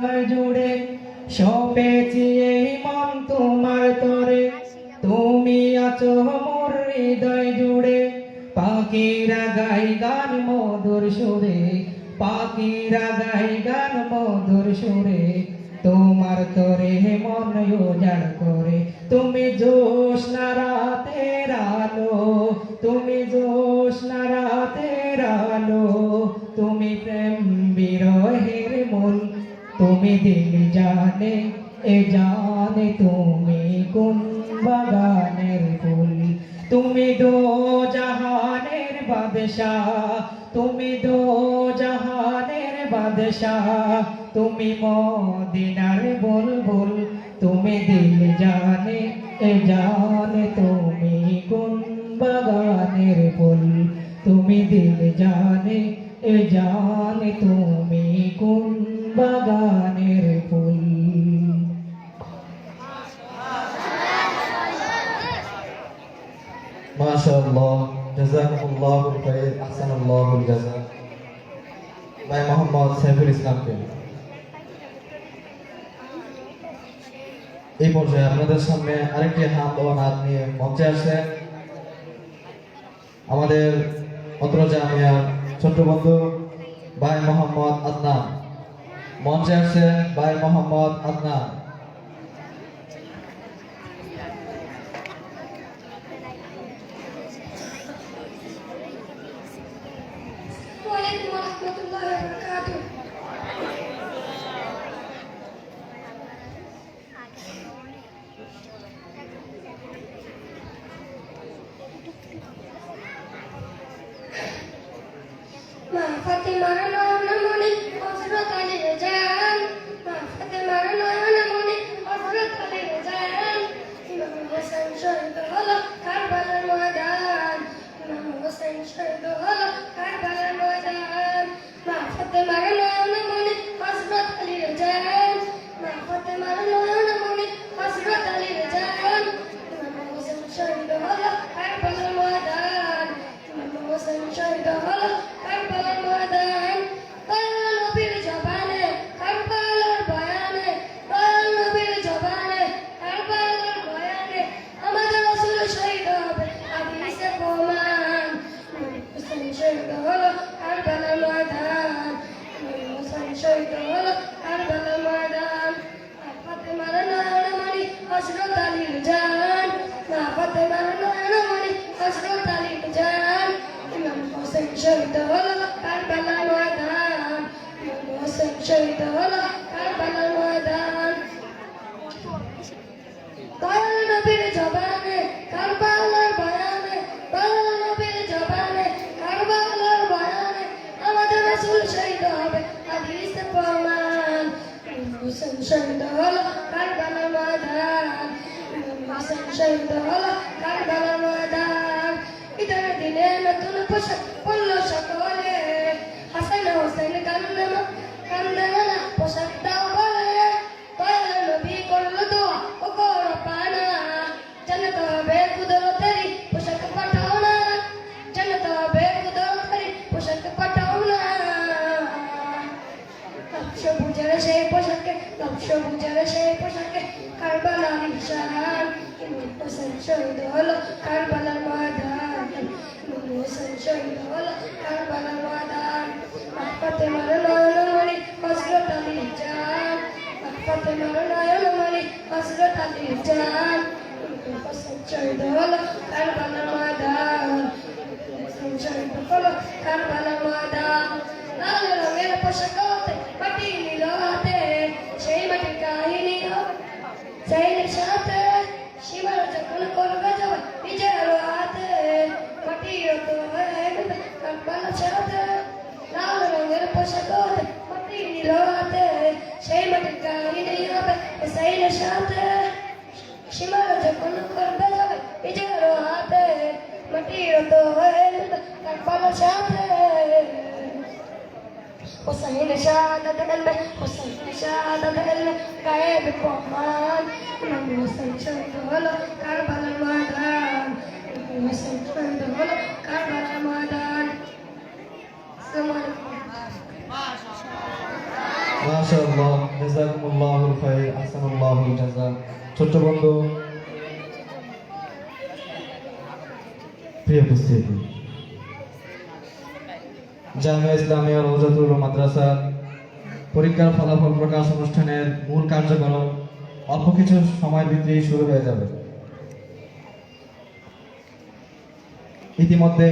হৃদয় জুড়ে সপেছি এই মন তোমার তরে, তুমি আছো মোর হৃদয় জুড়ে। পাখিরা গাই গান মধুর সুরে, পাখিরা গাই গান মধুর সুরে, তোমার তরে মন উজাড় করে। তুমি জ্যোৎস্না রাতের আলো, তুমি জ্যোৎস্না রাতের আলো, তুমি প্রেম বিরহের মূল, তুমি দিল জানে এ জানে তুমি কোন বাগানের ফুল। তুমি দো জাহানের বাদশাহ, তুমি দো জাহানের বাদশাহ, তুমি মদিনার বুলবুল, তুমি দিল জানে এ জানে তুমি কোন বাগানের ফুল। তুমি দিল জানে এ জানে তুমি কোন বাগানের ফুল। মাশাআল্লাহ, জাযাকুমুল্লাহুল খাইর, আহসানাল্লাহুল জাযা। ভাই মোহাম্মদ সাইফুল ইসলামকে এই পর্যায়ে আপনাদের সামনে আরেকটি হামদ ও নাত নিয়ে মঞ্চে আসছেন আমাদের অত্র জামিয়ার ছোট্ট বন্ধু ভাই মোহাম্মদ আদনান। মঞ্চে আসছেন ভাই মোহাম্মদ আদনান। ওয়ালাইকুম রাহমাতুল্লাহি ওয়া বারাকাতুহু। মা ফাতেমার নয়নমণি হযরত আলীর জান, মা ফাতেমার নয়নমণি হযরত আলীর জান। ইমাম হোসেন শহীদ হলো কারবালার ময়দান, ইমাম হোসেন শহীদ হলো কারবালার ময়দান। মা ফাতেমার নয়নমণি হযরত আলীর জান, মা ফাতেমার নয়নমণি হযরত আলীর জান। ইমাম হোসেন শহীদ হলো কারবালার ময়দান, ইমাম হোসেন শহীদ হলো কারবালার ময়দান। দয়াল নবীর জবানে কারবালার বয়ানে, দয়াল নবীর জবানে কারবালার বয়ানে, আমাদের রাসূল শহীদ হবে হাদিসে প্রমাণ। হোসেন শহীদ হলো কারবালার ময়দান, হোসেন শহীদ হলো কারবালার ময়দান। ফাতেমার নয়নমণি হযরত আলীর জান, মা ফাতেমার নয়নমণি হযরত আলীর জান। ইমাম হোসেন শহীদ হলো কারবালার ময়দান, ইমাম হোসেন শহীদ হলো কারবালার ময়দান। দয়াল নবীর জবানে কারবালার বয়ানে, দয়াল নবীর জবানে কারবালার বয়ানে, আমাদের রাসূল শহীদ হবে হাদিসে প্রমাণ। ইমাম হোসেন শহীদ হলো কারবালার ময়দান, ইমাম হোসেন শহীদ হলো কারবালার ময়দান। ঈদের দিনে নতুন পোশাক পরল সকলে, হাসান হোসেন কান্দে না কান্দে না, পোশাক দাও বলে। দয়াল নবী করলো দোয়া ও করো পানা, জান্নাত হবে কুদরতেরই পোশাক পাঠাও না, জান্নাত হবে কুদরতেরই পোশাক পাঠাও না। সবুজের সেই পোশাকে, সবুজের সেই পোশাকে কারবালার নিশান। ইমাম হোসেন শহীদ হলো কারবালার ময়দান, ইমাম হোসেন শহীদ হলো কারবালার ময়দান। মা ফাতেমার নয়নমণি হযরত আলীর জান, মা ফাতেমার নয়নমণি হযরত আলীর জান। ইমাম হোসেন শহীদ হলো কারবালার ময়দান, হোসেন শহীদ হলো কারবালার ময়দান। লাল রঙের পোশাকে মাটি নিল হাতে, সেই মাটির কাহিনী হবে সাইলের সাথে। সীমার যখন করবে যাবে নিজের হাতে, মাটির তো হয়ে গেবে কারবালার সাথে। লাল রঙের পোশাকে মাটি নিল হাতে, সেই মাটির কাহিনী হবে সাইলের সাথে। সীমার যখন করবে যাবে নিজের হাতে, মাটির তো হয়ে গেবে কারবালার সাথে। حسين شهادة علمه، حسين شهادة علمه غيب الرحمن. إمام حسين شهيد هلا كربلاء الميدان، إمام حسين شهيد هلا كربلاء الميدان. السلام عليكم. মাশাআল্লাহ, জাযাকুমুল্লাহুল খাইর, আহসানুল্লাহুল জাযা। ছোট্ট বন্ধু, প্রিয় উপস্থিতি, জামিয়া ইসলামিয়া রওজাতুল মাদ্রাসা পরীক্ষার ফলাফল প্রকাশ অনুষ্ঠানের মূল কার্যক্রম অল্প কিছু সময়ের ভিতরেই শুরু হয়ে যাবে। ইতিমধ্যে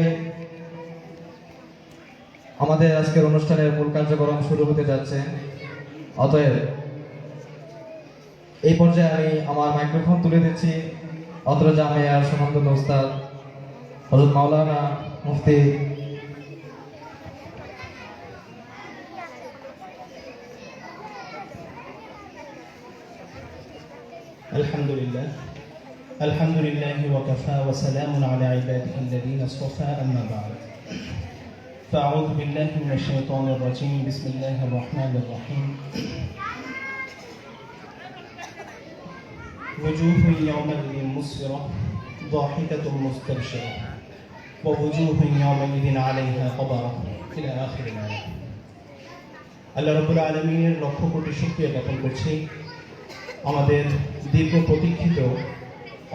আমাদের আজকের অনুষ্ঠানের মূল কার্যক্রম শুরু হতে যাচ্ছে। অতএব এই পর্যায়ে আমি আমার মাইক্রোফোন তুলে দিচ্ছি অত্র জামিয়ার সুনামধন্য উস্তাদ হযরত মাওলানা মুফতি الحمد لله وكفى وسلام على عباده الذين اصطفى أما بعد فأعوذ بالله من الشيطان الرجيم بسم الله الرحمن الرحيم وجوه يومئذ مسفرة ضاحكة مستبشرة ووجوه يومئذ عليها غبرة إلى آخر الآية আল্লাহ রাব্বুল আলামিনের লক্ষ কোটি শুকরিয়া জ্ঞাপন করছি আমাদের দীর্ঘ প্রতীক্ষিত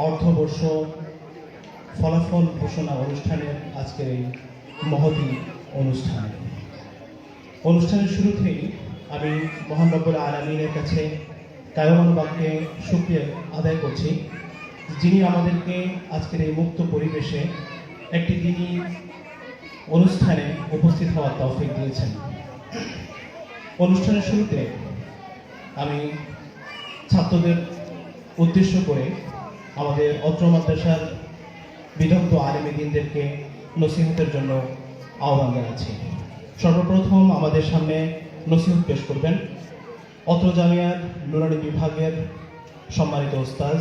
অর্থবর্ষ ফলাফল ঘোষণা অনুষ্ঠানের আজকের এই মহতী অনুষ্ঠানের শুরুতেই আমি মহান রব্বুল আলামিনের কাছে কায়মান বাক্যে শুকরিয়া আদায় করছি, যিনি আমাদেরকে আজকের এই মুক্ত পরিবেশে একটি দিনই অনুষ্ঠানে উপস্থিত হওয়ার তৌফিক দিয়েছেন। অনুষ্ঠানের শুরুতে আমি ছাত্রদের উদ্দেশ্য করে আমাদের অত্র মাদ্রাসার বিদগ্ধ আলেমী দ্বীনদেরকে নসিহতের জন্য আহ্বান জানাচ্ছি। সর্বপ্রথম আমাদের সামনে নসিহত পেশ করবেন অত্র জামিয়ার নুরানি বিভাগের সম্মানিত উস্তাদ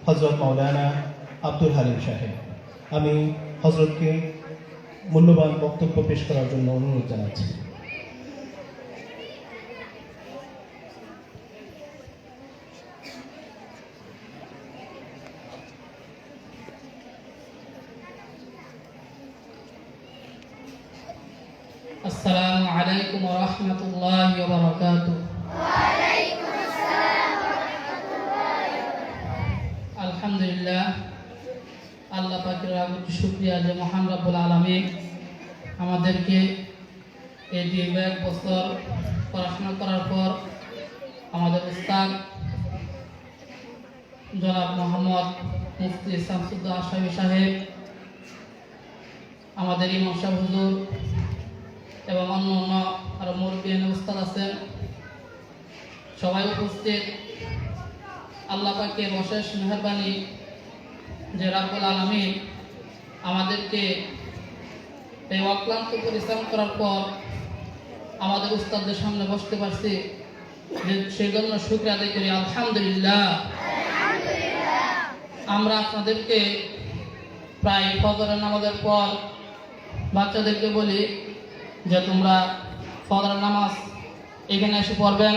হযরত মাওলানা আব্দুল হালিম সাহেব। আমি হযরতকে মূল্যবান বক্তব্য পেশ করার জন্য অনুরোধ জানাচ্ছি। আসসালামু আলাইকুম ওয়া রাহমাতুল্লাহি ওয়া বারাকাতুহু। আলহামদুলিল্লাহ, আল্লাহ পাকের অনেক শুকরিয়া যে মহান রব্বুল আলামিন আমাদেরকে এই দীর্ঘ এক বছর পড়াশোনা করার পর আমাদের উস্তাদ জনাব মোহাম্মদ মুফতি শামসুদ্দৌলা আশরাফী সাহেব, আমাদের ইমাম সাহেব হুজুর এবং অন্য অন্য আরো মুরব্বী উস্তাদ আছেন, সবাই উপস্থিত। আল্লাহ পাকের অশেষ মেহেরবানি যে রাব্বুল আলামিন আমাদেরকে এই অক্লান্ত পরিশ্রম করার পর আমাদের উস্তাদদের সামনে বসতে পারছি, সেই জন্য শুকরিয়া আদায় করি আলহামদুলিল্লাহ। আমরা আপনাদেরকে প্রায় ফজরের নামাজের পর বাচ্চাদেরকে বলি যে তোমরা ফজরের নামাজ এখানে এসে পড়বেন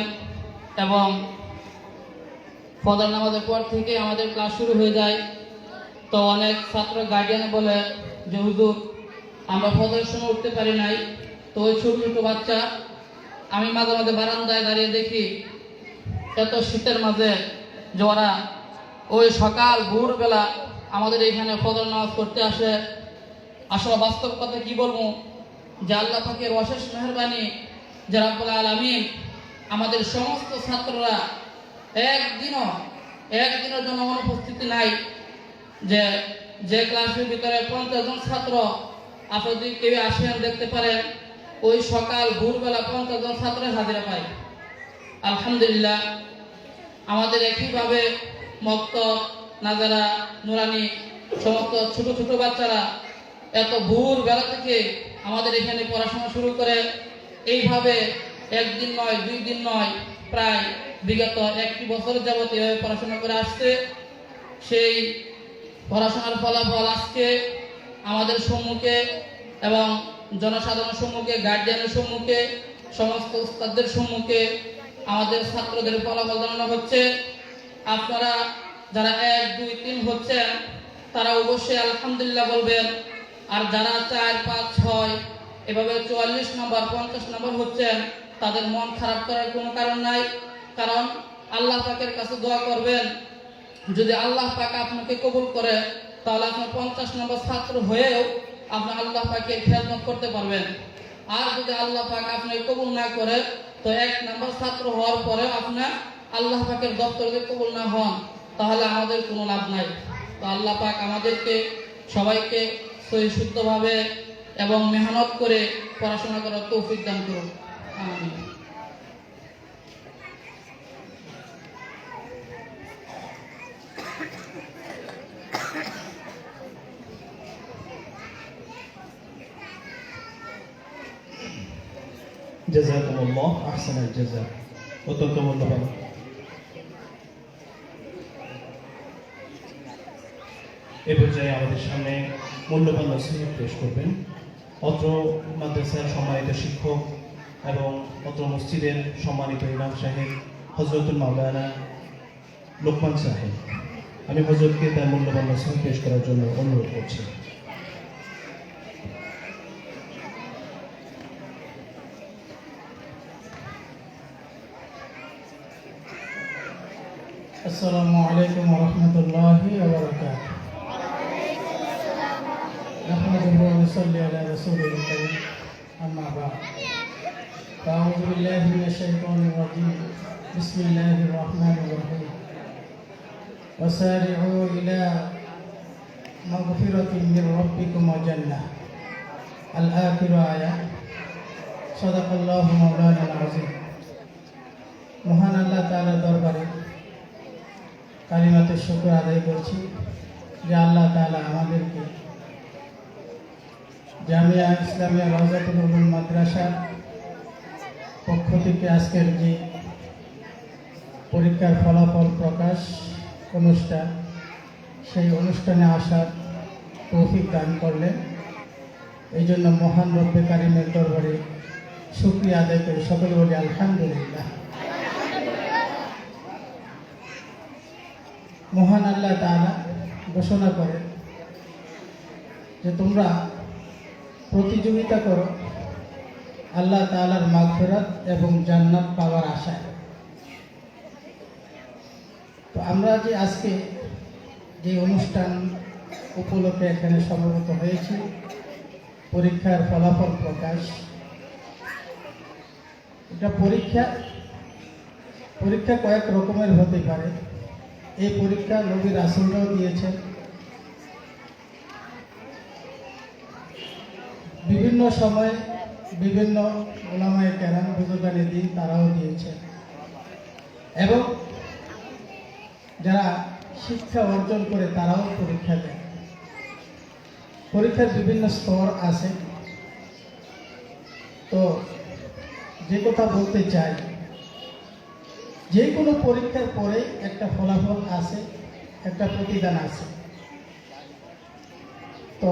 এবং ফজর নামাজের পর থেকে আমাদের ক্লাস শুরু হয়ে যায়। তো অনেক ছাত্র গার্ডিয়ান বলে যে হুজুর আমরা ফজরের সময় উঠতে পারি নাই। তো ওই ছোট ছোট বাচ্চা আমি মাঝে মাঝে বারান্দায় দাঁড়িয়ে দেখি এত শীতের মাঝে যে ওরা ওই সকাল ভোরবেলা আমাদের এখানে ফজর নামাজ করতে আসে। আসলে বাস্তব কথা কি বলবো, যে আল্লাহ পাকের অশেষ মেহেরবানি যে রাব্বুল আলামিন আমাদের সমস্ত ছাত্ররা একদিনের জন্য অনুপস্থিতি নাই। যে ক্লাসের ভিতরে 50 জন ছাত্র আপনি যদি কেউ আসেন দেখতে পারেন, ওই সকাল ভোরবেলা 50 জন ছাত্রের হাজিরা পায়। আলহামদুলিল্লাহ। আমাদের একইভাবে মক্তব, নাজারা, নুরানি সমস্ত ছোট ছোট বাচ্চারা এত ভোরবেলা থেকে আমাদের এখানে পড়াশোনা শুরু করে। এইভাবে একদিন নয়, 2 দিন নয়, প্রায় বিগত 1 বছর যাবত এভাবে পড়াশোনা করে আসছে। সেই পড়াশোনার ফলাফল আজকে আমাদের সম্মুখে এবং জনসাধারণের সম্মুখে, গার্ডিয়ানের সম্মুখে, সমস্ত উস্তাদদের সম্মুখে আমাদের ছাত্রদের ফলাফল জানানো হচ্ছে। আপনারা যারা 1, 2, 3 হচ্ছেন তারা অবশ্যই আলহামদুলিল্লাহ বলবেন। আর যারা 4, 5, 6 এভাবে 44 নম্বর, 50 নম্বর হচ্ছেন তাদের মন খারাপ করার কোনো কারণ নাই। কারণ আল্লাহ পাকের কাছে দোয়া করবেন, যদি আল্লাহ পাক আপনাকে কবুল করে তাহলে আপনি 50 নম্বর ছাত্র হয়েও আপনি আল্লাহ পাকের খেদমত করতে পারবেন। আর যদি আল্লাহ পাক আপনাকে কবুল না করে তো 1 নম্বর ছাত্র হওয়ার পরে আপনার আল্লাহ পাকের দপ্তরে কবুল না হন তাহলে আমাদের কোনো লাভ নাই। তো আল্লাহ পাক আমাদেরকে সবাইকে সহি শুদ্ধভাবে এবং মেহনত করে পড়াশোনা করার তৌফিক দান করুন। আমিন। জাযাকুমুল্লাহ আহসানাল জাযা। অত্যন্ত মূল্যবান। এ পর্যায়ে আমাদের সামনে মূল্যবান নসিহত পেশ করবেন অত্র মাদ্রাসার সম্মানিত শিক্ষক এবং অত্র মসজিদের সম্মানিত ইমাম সাহেব হযরতুল মাওলানা লোকমান সাহেব। আমি হযরতকে তার মূল্যবান নসিহত পেশ করার জন্য অনুরোধ করছি। السلام عليكم ورحمة الله وبركاته. نحمده ونصلي على رسوله الكريم. أما بعد فأعوذ بالله من الشيطان الرجيم. بسم الله الرحمن الرحيم. وسارعوا إلى مغفرة من ربكم وجنة. الآخر آية. صدق الله مولانا العظيم. মহান আল্লাহ তাআলার দরবারে কালিমাতুশ শুকর আদায় করছি যে আল্লাহ তাআলা আমাদেরকে জামিয়া ইসলামিয়া রাউজাতুল উলুম মাদ্রাসার পক্ষ থেকে আজকের যে পরীক্ষার ফলাফল প্রকাশ অনুষ্ঠান, সেই অনুষ্ঠানে আসার তৌফিক দান করলেন। এই জন্য মহান রব্বে কারিমের দরবারে শুকরিয়া আদায় করে সকলে বলি আলহামদুলিল্লাহ। মহান আল্লাহ তাআলা ঘোষণা করেন যে তোমরা প্রতিযোগিতা করো আল্লাহ তাআলার মাগফিরাত এবং জান্নাত পাওয়ার আশায়। তো আমরা যে আজকে যে অনুষ্ঠান উপলক্ষে এখানে সমবেত হয়েছি, পরীক্ষার ফলাফল প্রকাশ, এটা পরীক্ষা কয়েক রকমের হতে পারে। এই পরীক্ষা নবী রাসূলরাও দিয়েছেন, বিভিন্ন সময় বিভিন্ন উলামায়ে কেরাম বুজুর্গানে দিন তারাও দিয়েছেন, এবং যারা শিক্ষা অর্জন করে তারাও পরীক্ষা দেয়। পরীক্ষার বিভিন্ন স্তর আছে। তো যে কথা বলতে চাই, যে কোনো পরীক্ষার পরে একটা ফলাফল আছে, একটা প্রতিদান আছে। তো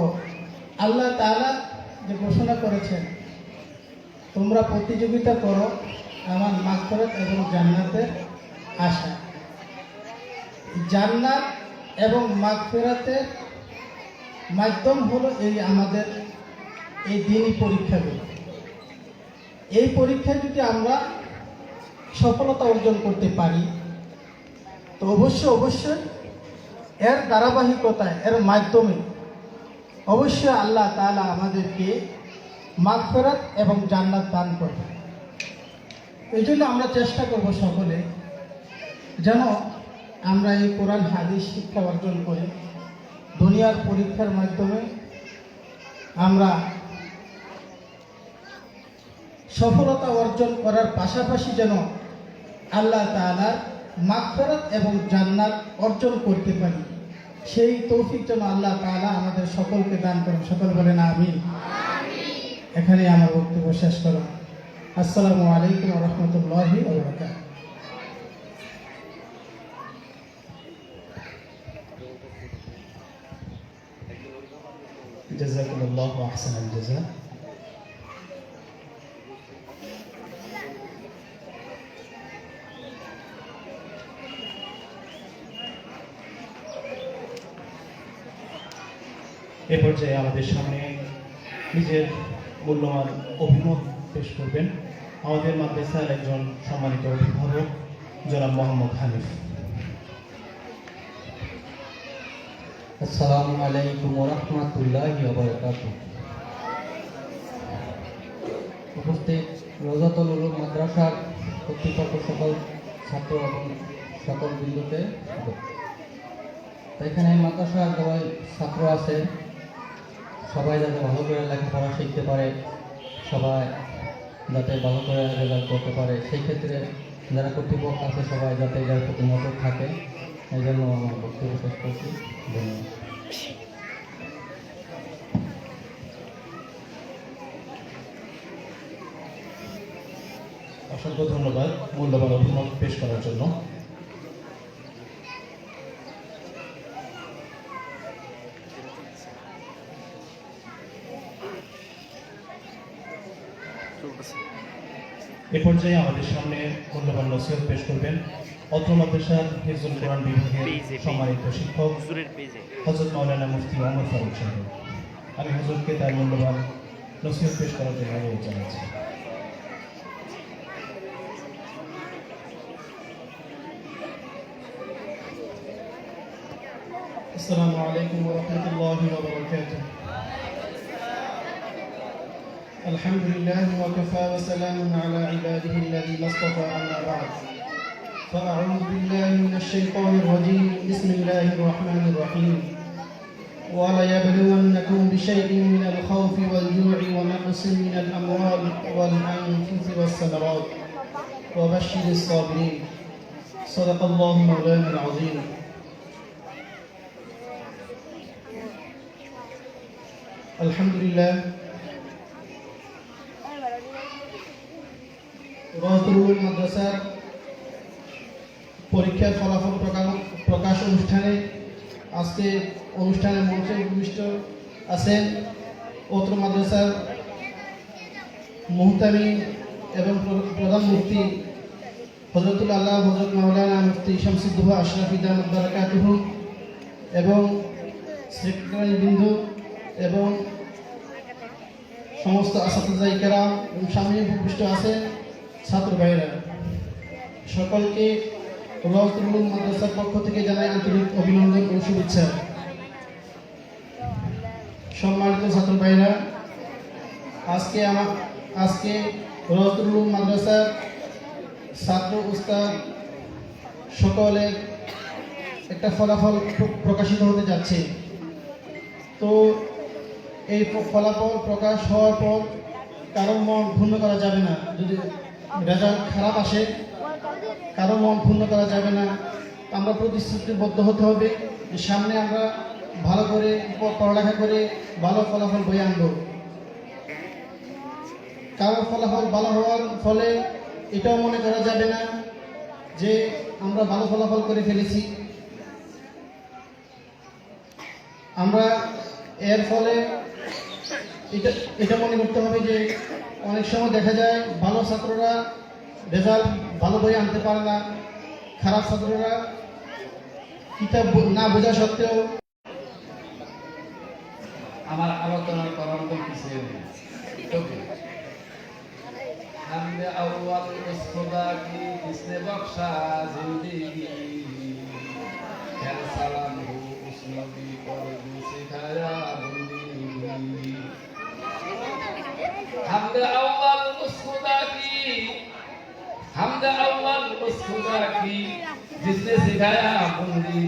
আল্লাহ তাআলা যে ঘোষণা করেছেন তোমরা প্রতিযোগিতা করো আমার মাগফিরাত এবং জান্নাতের আশা। জান্নাত এবং মাগফিরাতের মাধ্যম হলো এই আমাদের এই দিনই পরীক্ষাগুলো। এই পরীক্ষায় যদি আমরা সফলতা অর্জন করতে পারি তো অবশ্যই এর ধারাবাহিকতায় এর মাধ্যমে অবশ্যই আল্লাহ তাআলা আমাদেরকে মাগফিরাত এবং জান্নাত দান করবে। এই জন্য আমরা চেষ্টা করব সকলে যেন আমরা এই কোরআন হাদিস শিক্ষা অর্জন করে দুনিয়ার পরীক্ষার মাধ্যমে আমরা সফলতা অর্জন করার পাশাপাশি যেন আল্লাহ তাআলার মাগফিরাত এবং জান্নাত অর্জন করতে পারি, সেই তৌফিক যেন আল্লাহ তাআলা আমাদের সকলকে দান করেন। সকল বলেন আমিন। এখানে আমার বক্তব্য শেষ করলাম। আসসালামু আলাইকুম ওয়া রাহমাতুল্লাহি ওয়া বারাকাতুহু। জাযাকুমুল্লাহু আহসানাল জাযা। এ পর্যায়ে আমাদের সামনে নিজের মূল্যবান অভিমত পেশ করবেন আমাদের মাদ্রাসার একজন সম্মানিত অভিভাবক জনাব মোহাম্মদ হানিফ। আসসালামু আলাইকুম ওয়া রাহমাতুল্লাহি ওয়া বারাকাতুহু। উপস্থিত রওজাতুল উলুম মাদ্রাসার কর্তৃপক্ষ, সকল ছাত্র এবং সকল বৃন্দকে, এখানে মাদ্রাসার সবাই ছাত্র আছে, সবাই যাতে ভালো করে লেখাপড়া শিখতে পারে, সবাই যাতে ভালো করে রেজাল্ট করতে পারে, সেই ক্ষেত্রে যারা কর্তৃপক্ষ আছে সবাই যাতে এটার প্রতি নজর থাকে, এই জন্য আমার বক্তব্য শেষ করছি। ধন্যবাদ। অসংখ্য ধন্যবাদ মূল্যবান অভিমত পেশ করার জন্য। এ পর্যায়ে আমাদের সামনে মূল্যবান নসিহত পেশ করবেন অত্র মাদ্রাসার হিফজুল কোরআন বিভাগের সম্মানিত শিক্ষক হযরত মাওলানা মুফতি ওমর ফারুক সাহেব। আমি হুজুরকে তার মূল্যবান নসিহত পেশ করার জন্য অনুরোধ জানাচ্ছি। السلام عليكم ورحمة الله وبركاته. الحمد لله وكفى وسلام على عباده الذين اصطفى، أما بعد، فأعوذ بالله من الشيطان الرجيم. بسم الله الرحمن الرحيم. وليبلونكم بشيء من الخوف والجوع ونقص من الأموال والأنفس والثمرات وبشر الصابرين. صدق الله مولانا العظيم. আলহামদুলিল্লাহ, রওজাতুল উলুম মাদ্রাসার পরীক্ষার ফলাফল প্রকাশ অনুষ্ঠানে আজকে অনুষ্ঠানের মঞ্চে উপবিষ্ট আছেন অত্র মাদ্রাসার মুহতামি এবং প্রধান মুফতি হযরতুল আল্লাহ হযরত মাওলানা মুফতি শামসুদ্দোহা আশরাফি দামাত বারাকাতুহু এবং সেক্রেটারিবৃন্দ এবং সমস্ত আসাতিজা কেরাম এবং সামনে উপবিষ্ট আছেন ছাত্র ভাইরা, সকলকে রওজাতুল উলুম মাদ্রাসার পক্ষ থেকে জানাই আন্তরিক অভিনন্দন ও শুভেচ্ছা। সম্মানিত ছাত্র ভাইরা, আজকে রওজাতুল উলুম মাদ্রাসার ছাত্র উস্তাদ সকলের একটা ফলাফল প্রকাশিত হতে যাচ্ছে। তো এই ফলাফল প্রকাশ হওয়ার পর কারো মন ক্ষুণ্ণ করা যাবে না। যদি রেজাল্ট খারাপ আসে কারো মন ক্ষুণ্ণ করা যাবে না। আমরা প্রতিশ্রুতিবদ্ধ হতে হবে যে সামনে আমরা ভালো করে পড়ালেখা করে ভালো ফলাফল বয়ে আনব। কারো ফলাফল ভালো হওয়ার ফলে এটাও মনে করা যাবে না যে আমরা ভালো ফলাফল করে ফেলেছি। আমরা এর ফলে এটা মনে করতে হবে যে অনেক সময় দেখা যায় ভালো ছাত্ররা রেজাল্ট ভালো বই আনতে পারে না, খারাপ ছাত্ররা কিতাব না বোঝা সত্ত্বেও। আমার আলোচনা করার মতো কিছু নেই। हमने अव्वल उस खुदा की जिसने बख्शा जिंदगी, खैर सलाम हो उस नबी पर जो सिखाया जिंदगी। हमने अव्वल उस खुदा की जिसने सिखाया जिंदगी,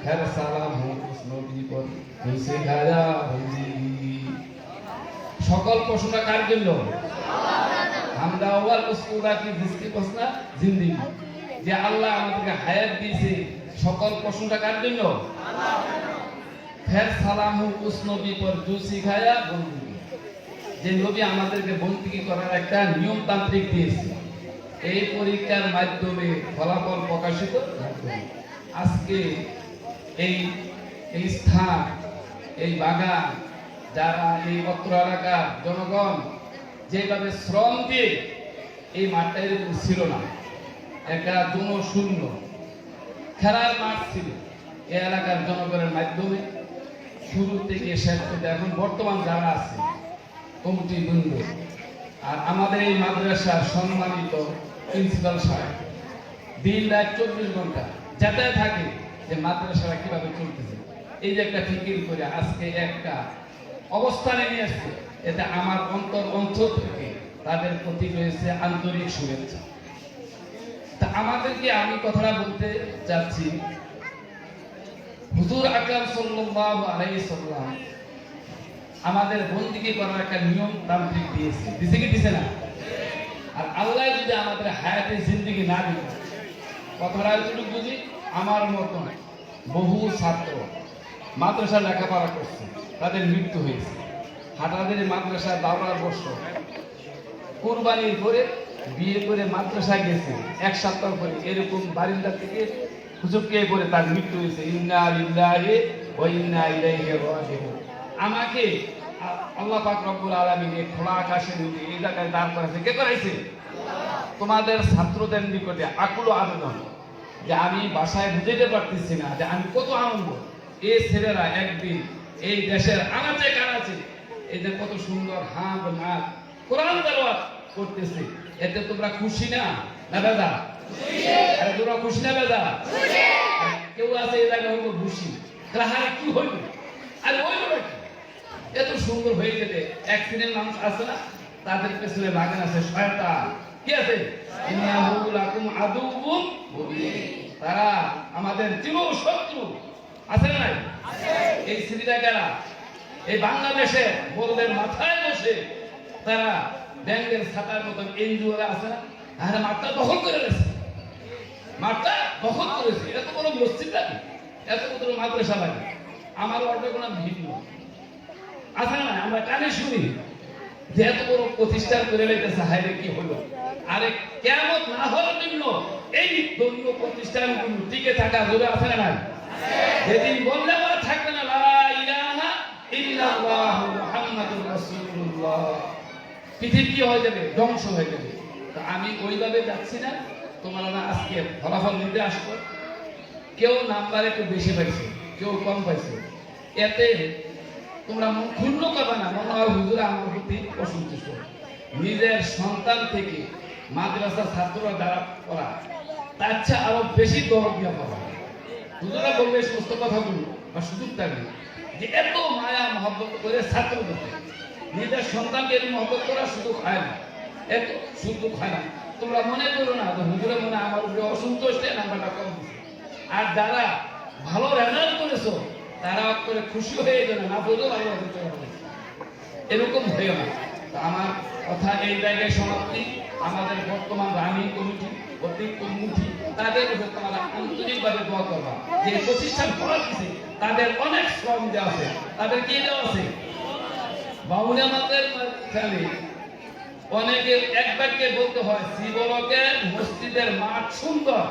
खैर सलाम हो उस नबी पर जो सिखाया जिंदगी। সকল প্রশ্নটা কার জন্য? আমরা আওয়াল উসকুরা কি জিসকি প্রশ্ন জিন্দেগি, যে আল্লাহ আমাদেরকে হায়াত দিয়েছে, সকল প্রশ্নটা কার জন্য? ফের সালাম উস নবী পর জু শিখায়া বন্দিগি, যে নবী আমাদেরকে বন্দিগি করার একটা নিয়ম তান্ত্রিক দিয়েছে। এই পরীক্ষার মাধ্যমে ফলাফল প্রকাশিত। আজকে এই স্থান, এই বাগান, যারা এই অত্র এলাকার জনগণ যেভাবে শ্রম দিয়ে এই মাঠটা এরকম ছিল না, একটা শূন্য খেলার মাঠ ছিল। এই এলাকার জনগণের মাধ্যমে শুরু থেকে শেষ করতে এখন বর্তমান যারা আছে কমিটি বৃন্দ, আর আমাদের এই মাদ্রাসার সম্মানিত প্রিন্সিপাল সাহেব দিন রাত 24 ঘন্টা যাতায়াত থাকে যে মাদ্রাসাটা কিভাবে চলতেছে, এই যে একটা ফিকির করে আজকে একটা অবস্থানে নিয়ে আসছে, এতে আমার অঞ্চল থেকে তাদের প্রতি রয়েছে আন্তরিক শুভেচ্ছা। তা আমাদেরকে আমি কথাটা বলতে চাচ্ছি, হুজুর আকরাম সাল্লাল্লাহু আলাইহি সাল্লাম আমাদের বন্দিগি করার একটা নিয়ম তান্ত্রিক দিয়েছে, দিছে কি দিছে না? আর আল্লাহ যদি আমাদের হায়াতে জিন্দেগি না দিত, কথাটা যদি বুঝি, আমার মতন বহু ছাত্র মাদ্রাসা লেখাপড়া করছে, তাদের মৃত্যু হয়েছে। হাটাদের মাদ্রাসা দাওরার বর্ষ কুরবানির করে বিয়ে করে মাদ্রাসায় গেছে, 1 সপ্তাহ পরে এরকম বারিন্দা থেকে হুজুরকে পরে তার মৃত্যু হয়েছে। ইন্না লিল্লাহি ওয়া ইন্না ইলাইহি রাজিউন। আমাকে আল্লাহ পাক রব্বুল আলামিন এই খোলা আকাশের নিচে এই জায়গায় দাঁড় করাইছে, কে করাইছে? তোমাদের ছাত্রদের নিকটে আকুল আবেদন যে আমি বাসায় বুঝাইতে পারতেছি না যে আমি কত আনন্দ। এই ছেলেরা একদিন এই দেশের আনাচে কানাচে এই যে কত সুন্দর হাম নাচ কোরআন তেলাওয়াত করতেছে, এতে তোমরা খুশি না? না দাদা? আরে তোমরা খুশি না দাদা? কেউ আছে এই জায়গায় হয়তো খুশি, তাহলে কি হইল? আরে ওই এত সুন্দর হয়ে যেতে এক শ্রেণীর মানুষ আছে না, তাদের পেছনে লাগান আছে শয়তান। কি আছে? ইন্নাহু লাকুম আদুউম মুবিন। তারা আমাদের চির শত্রু। আছে না নাই? এই শ্রেণীরা কারা? এই বাংলাদেশে বলদের মাথায় বসে তারা ব্যাংকের ছাতার মতন এনজিওরা আছে না, তারা মাঠটা দখল করে গেছে, মাঠটা দখল করেছে। এত বড় মসজিদ লাগে, এত বড় মাদ্রাসা লাগে, আমার অর্ডার কোনো ভিন্ন আছে না? আমরা কানে শুনি যে এত বড় প্রতিষ্ঠান করে লেগেছে, হাইরে কি হলো? আরে কিয়ামত না হওয়ার জন্য এই ধর্মীয় প্রতিষ্ঠানগুলো টিকে থাকা জোরে আছে না নাই? যেদিন বললে বলা থাকবে না লা ইলাহা ইল্লাল্লাহ মুহাম্মাদুর রাসূলুল্লাহ, পৃথিবী কি হয়ে যাবে? ধ্বংস হয়ে যাবে। তো আমি ওইভাবে যাচ্ছি না। তোমরা না আজকে ফলাফল নিতে আসবো, কেউ নাম্বার একটু বেশি পাইছে, কেউ কম পাইছে, এতে তোমরা মন ক্ষুণ্ণ করবে না, মনে হয় হুজুর আমার প্রতি অসন্তুষ্ট। নিজের সন্তান থেকে মাদ্রাসার ছাত্ররা দ্বারা করা তার চেয়ে আরো বেশি দরদ দিয়ে পড়া। হুজুরা বলবে এই সমস্ত কথাগুলো বা সুযোগ থাকবে যে এত মায়া মহব্বত করে ছাত্রদের নিজের সন্তানকে এর মহব্বত করা সুযোগ হয় না, এত সুযোগ হয় না। তোমরা মনে করো না যে হুজুরের মনে আমার উপরে অসন্তুষ্ট, নাম্বারটা কম দিচ্ছে। আর যারা ভালো রেজাল্ট করেছো তারা করে খুশি হয়ে যাবে না, বলেও ভালো হতে হবে, এরকম হয়েও না। আমার কথা এই জায়গায় সমাপ্তি। আমাদের বর্তমান রানিং কমিটি, অতীত কমিটি, তাদের উপর তোমরা আন্তরিকভাবে দোয়া করবা। যে প্রতিষ্ঠান করা দিচ্ছে তাদের অনেক শ্রম দেওয়া আছে, তাদের কি দেওয়া আছে? বাউল আমাদের খেলে অনেকে একবারকে বলতে হয় শ্রীবলকের মসজিদের মাঠ সুন্দর।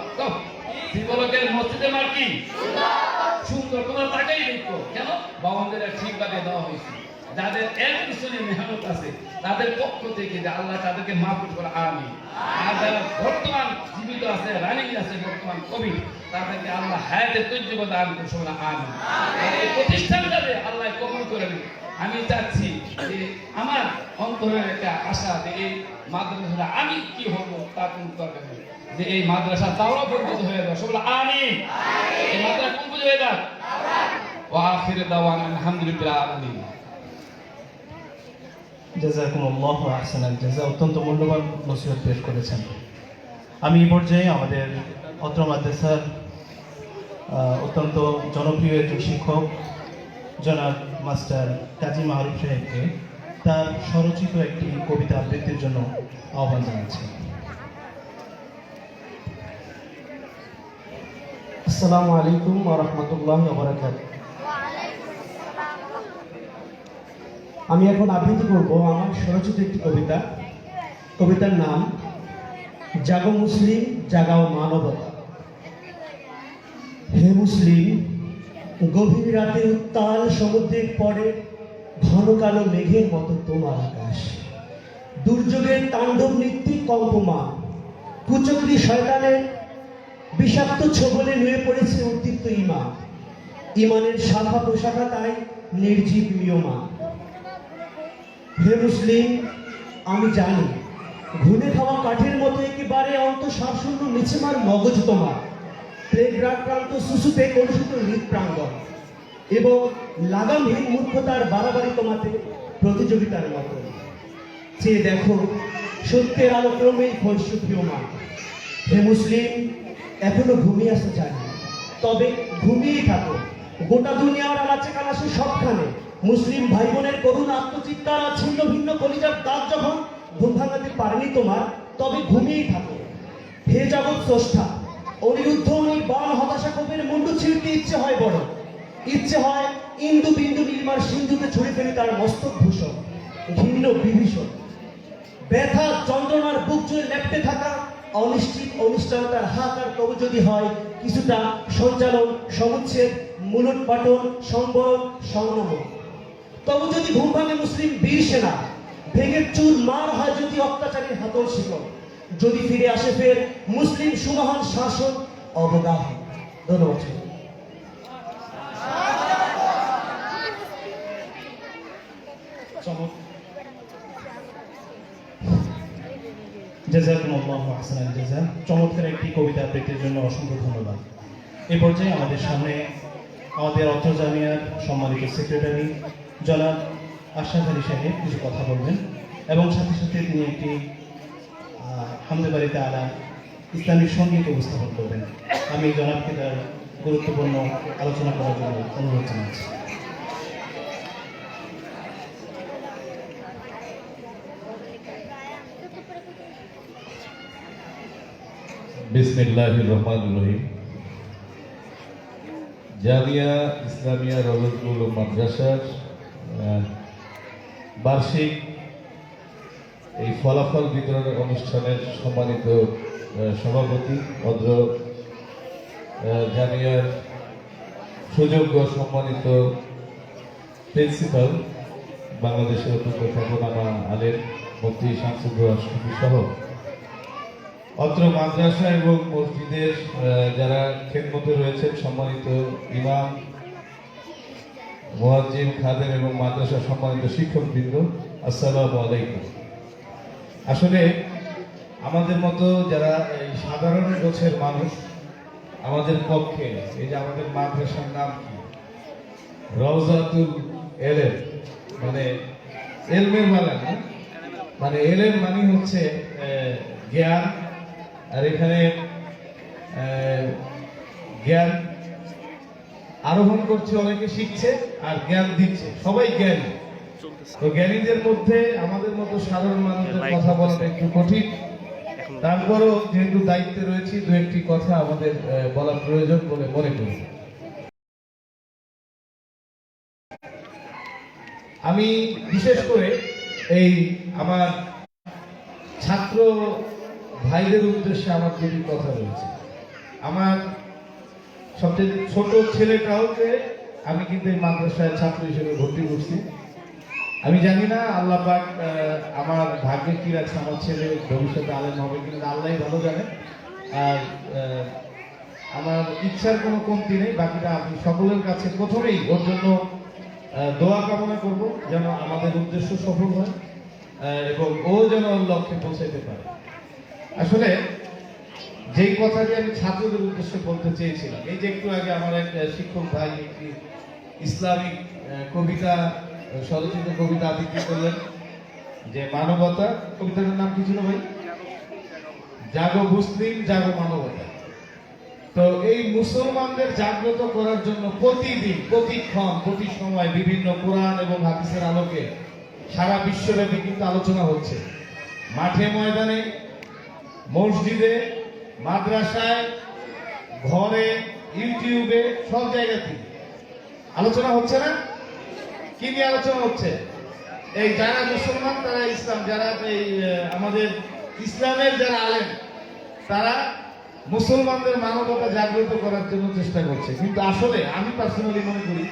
শ্রীবলকের মসজিদের মাঠ কি সুন্দর? তোমরা তাকেই দেখো কেন? বাউলদের ঠিকভাবে দেওয়া হয়েছে। যাদের এর পিছনে মেহনত আছে তাদের পক্ষ থেকে যে আল্লাহ তাদেরকে মাহফুজ করে আমিন। আর যারা বর্তমান জীবিত আছে, রানিং আছে, বর্তমান কবি, তাদেরকে আল্লাহ হায়াতে তৈজীব দান করছে না আমিন। এই প্রতিষ্ঠানটাকে আল্লাহ কবুল করে নেবে। আমি চাচ্ছি যে আমার অন্তরের একটা আশা যে এই মাদ্রাসা আমি কি হব তা কোন দরকার নেই, যে এই মাদ্রাসা দাওরা পর্যন্ত হয়ে যাবে। সবাই আমিন। এই মাদ্রাসা কোন হয়ে যাক। ওয়া আখির দাওয়ানা আলহামদুলিল্লাহ আলামিন। জাযাকুমুল্লাহু আহসানাল জাযা। অত্যন্ত মূল্যবান নসিহত পেশ করেছেন। আমি এই পর্যায়ে আমাদের অত্র মাদ্রাসার অত্যন্ত জনপ্রিয় একজন শিক্ষক জনাব মাস্টার কাজী মাহরুফ সাহেবকে তার স্বরচিত একটি কবিতা আবৃত্তির জন্য আহ্বান জানাচ্ছি। আসসালামু আলাইকুম ওয়া রাহমাতুল্লাহি ওয়া বারাকাতুহু। আমি এখন আবৃত্তি করব আমার স্বরচিত একটি কবিতা। কবিতার নাম জাগো মুসলিম জাগাও মানবতা। হে মুসলিম, গভীর রাতের উত্তাল সমুদ্রের পরে ঘন কালো মেঘের মতো তোমার আকাশ। দুর্যোগের তাণ্ডব নৃত্যে কম্পমান, কুচক্রী শয়তানের বিষাক্ত ছোবলে নুয়ে পড়েছে উদ্দীপ্ত ঈমান। ঈমানের শাখা প্রশাখা তাই নির্জীব নিয়মান। হে মুসলিম, আমি জানি ঘুনে খাওয়া কাঠের মতো একেবারে অন্তঃসারশূন্য মিছেমার মগজ তোমার, প্লেগ্রাক্রান্ত শিশুতে কলুষিত হৃদপ্রাঙ্গণ এবং লাগামহীন মূর্খতার বাড়াবাড়ি তোমাতে প্রতিযোগিতার মতো। চেয়ে দেখো সত্যের আলো ক্রমেই ফলসুপ্রিয়মান। হে মুসলিম, এখনো ঘুমিয়ে আসতে চাই, তবে ঘুমিয়েই থাকো। গোটা দুনিয়ার আনাচে কানাচে সবখানে মুসলিম ভাই বোনের করুণ আত্মচিৎকার আর ছিন্ন ভিন্ন কলিজার দাঁত যখন ঘুম ভাঙাতে পারেনি তোমার, তবে ঘুমিয়েই থাকো। হে জগৎ স্রষ্টা, অনিরুদ্ধ বান হতাশা কবির মুন্ডু ছিঁড়তে ইচ্ছে হয় বড়, ইচ্ছে হয় ইন্দু বিন্দু নীলমার সিন্ধুতে ছুড়ে ফেলে তার মস্তক ভূষণ। ঘৃণ্য বিভীষণ ব্যথা যন্ত্রণার বুক জুড়ে লেপটে থাকা অনিশ্চিত অনিশ্চয়তার হাহাকার তবু যদি হয় কিছুটা সঞ্চালন, সমুচ্ছেদ, মূলট পাটন, সম্বরণ, সংযম, তবু যদি ঘুম ভাঙে মুসলিম বীর সেনা, ভেঙে চুর মার হয় যদি অত্যাচারীর হাতল শিকল, যদি ফিরে আসে ফের মুসলিম সুমহান শাসন অবগাহ। ধন্যবাদ। জাযাকুমুল্লাহু আহসানাল জাযা। চমৎকার একটি কবিতা আবৃত্তির জন্য অসংখ্য ধন্যবাদ। এই পর্যায়ে আমাদের সামনে আমাদের অত্র জামিয়ার সম্মানিত সেক্রেটারি জনাব আশরাফ আলী সাহেব কিছু কথা বলবেন এবং সাথে সাথে তিনি একটি হামদে বাড়ি তাআলা ইসলামিক সঙ্গীত উপস্থাপন করবেন। আমি জনাবকে তার গুরুত্বপূর্ণ আলোচনা করার জন্য অনুরোধ জানাচ্ছি। বিসমিল্লাহির রহমানির রহিম। জামিয়া ইসলামিয়া রওজাতুল মাদ্রাসার বার্ষিক এই ফলাফল বিতরণের অনুষ্ঠানের সম্মানিত সভাপতি, অদ্র জামিয়ার সুযোগ্য সম্মানিত প্রিন্সিপাল, বাংলাদেশের অত্যন্ত খ্যাতনামা আলেম মুফতি শামসুদ্দৌলা শফি সহ অত্র মাদ্রাসা এবং মসজিদের যারা খেদমতে রয়েছেন, সম্মানিত ইমাম, মুয়াজ্জিন, খাদেম এবং মাদ্রাসা সম্মানিত শিক্ষকবৃন্দ, আসসালামু আলাইকুম। আসলে আমাদের মতো যারা এই সাধারণ গোছের মানুষ, আমাদের পক্ষে এই যে আমাদের মাদ্রাসার নাম কি, রওজাতুল এলেম, মানে এলমের মালা না, মানে এলেম মানে হচ্ছে জ্ঞান। আর এখানে জ্ঞান আরোহণ করছে, অনেকে শিখছে আর জ্ঞান দিচ্ছে, সবাই জ্ঞানী। তো জ্ঞানীদের মধ্যে আমাদের মতো সাধারণ মানুষের কথা বলাটা একটু কঠিন, তারপরও যেহেতু দায়িত্বে রয়েছি দু একটি কথা আমাদের বলা প্রয়োজন বলে মনে করি। আমি বিশেষ করে এই আমার ছাত্র ভাইদের উদ্দেশ্যে আমার দুটি কথা রয়েছে। আমার সবচেয়ে ছোট ছেলেটাওকে আমি কিন্তু এই মাদ্রাসায় ছাত্র হিসেবে ভর্তি করছি। আমি জানি না আল্লাহ পাক আমার ভাগ্যে কি রাখছে, আমার ছেলে ভবিষ্যতে আলেম হবে কিনা আল্লাহই ভালো জানে। আর আমার ইচ্ছার কোনো কমতি নেই। বাকিটা আমি সকলের কাছে প্রথমেই ওর জন্য দোয়া কামনা করব, যেন আমাদের উদ্দেশ্য সফল হয় এবং ও যেন ওর লক্ষ্যে পৌঁছাতে পারে। আসলে যেই কথাটি আমি ছাত্রদের উদ্দেশ্যে বলতে চেয়েছিলাম, এই যে একটু আগে আমার এক শিক্ষক ভাই একটি ইসলামিক কবিতা, স্বরচিত কবিতা আবৃত্তি করলেন, যে মানবতা, কবিতাটার নাম কি ছিল ভাই? জাগো মুসলিম, জাগো মানবতা। তো এই মুসলমানদের জাগ্রত করার জন্য প্রতিদিন, প্রতিক্ষণ, প্রতি সময় বিভিন্ন কোরআন এবং হাদিসের আলোকে সারা বিশ্বব্যাপী কিন্তু আলোচনা হচ্ছে। মাঠে ময়দানে, মসজিদে, মাদ্রাসায়, ঘরে, ইউটিউবে, সব জায়গাতেই আলোচনা হচ্ছে না? কি নিয়ে আলোচনা হচ্ছে? এই যারা মুসলমান তারা ইসলাম, যারা এই আমাদের ইসলামের যারা আলেম তারা মুসলমানদের মানবতা জাগ্রত করার জন্য চেষ্টা করছে। কিন্তু আসলে আমি পার্সোনালি মনে করি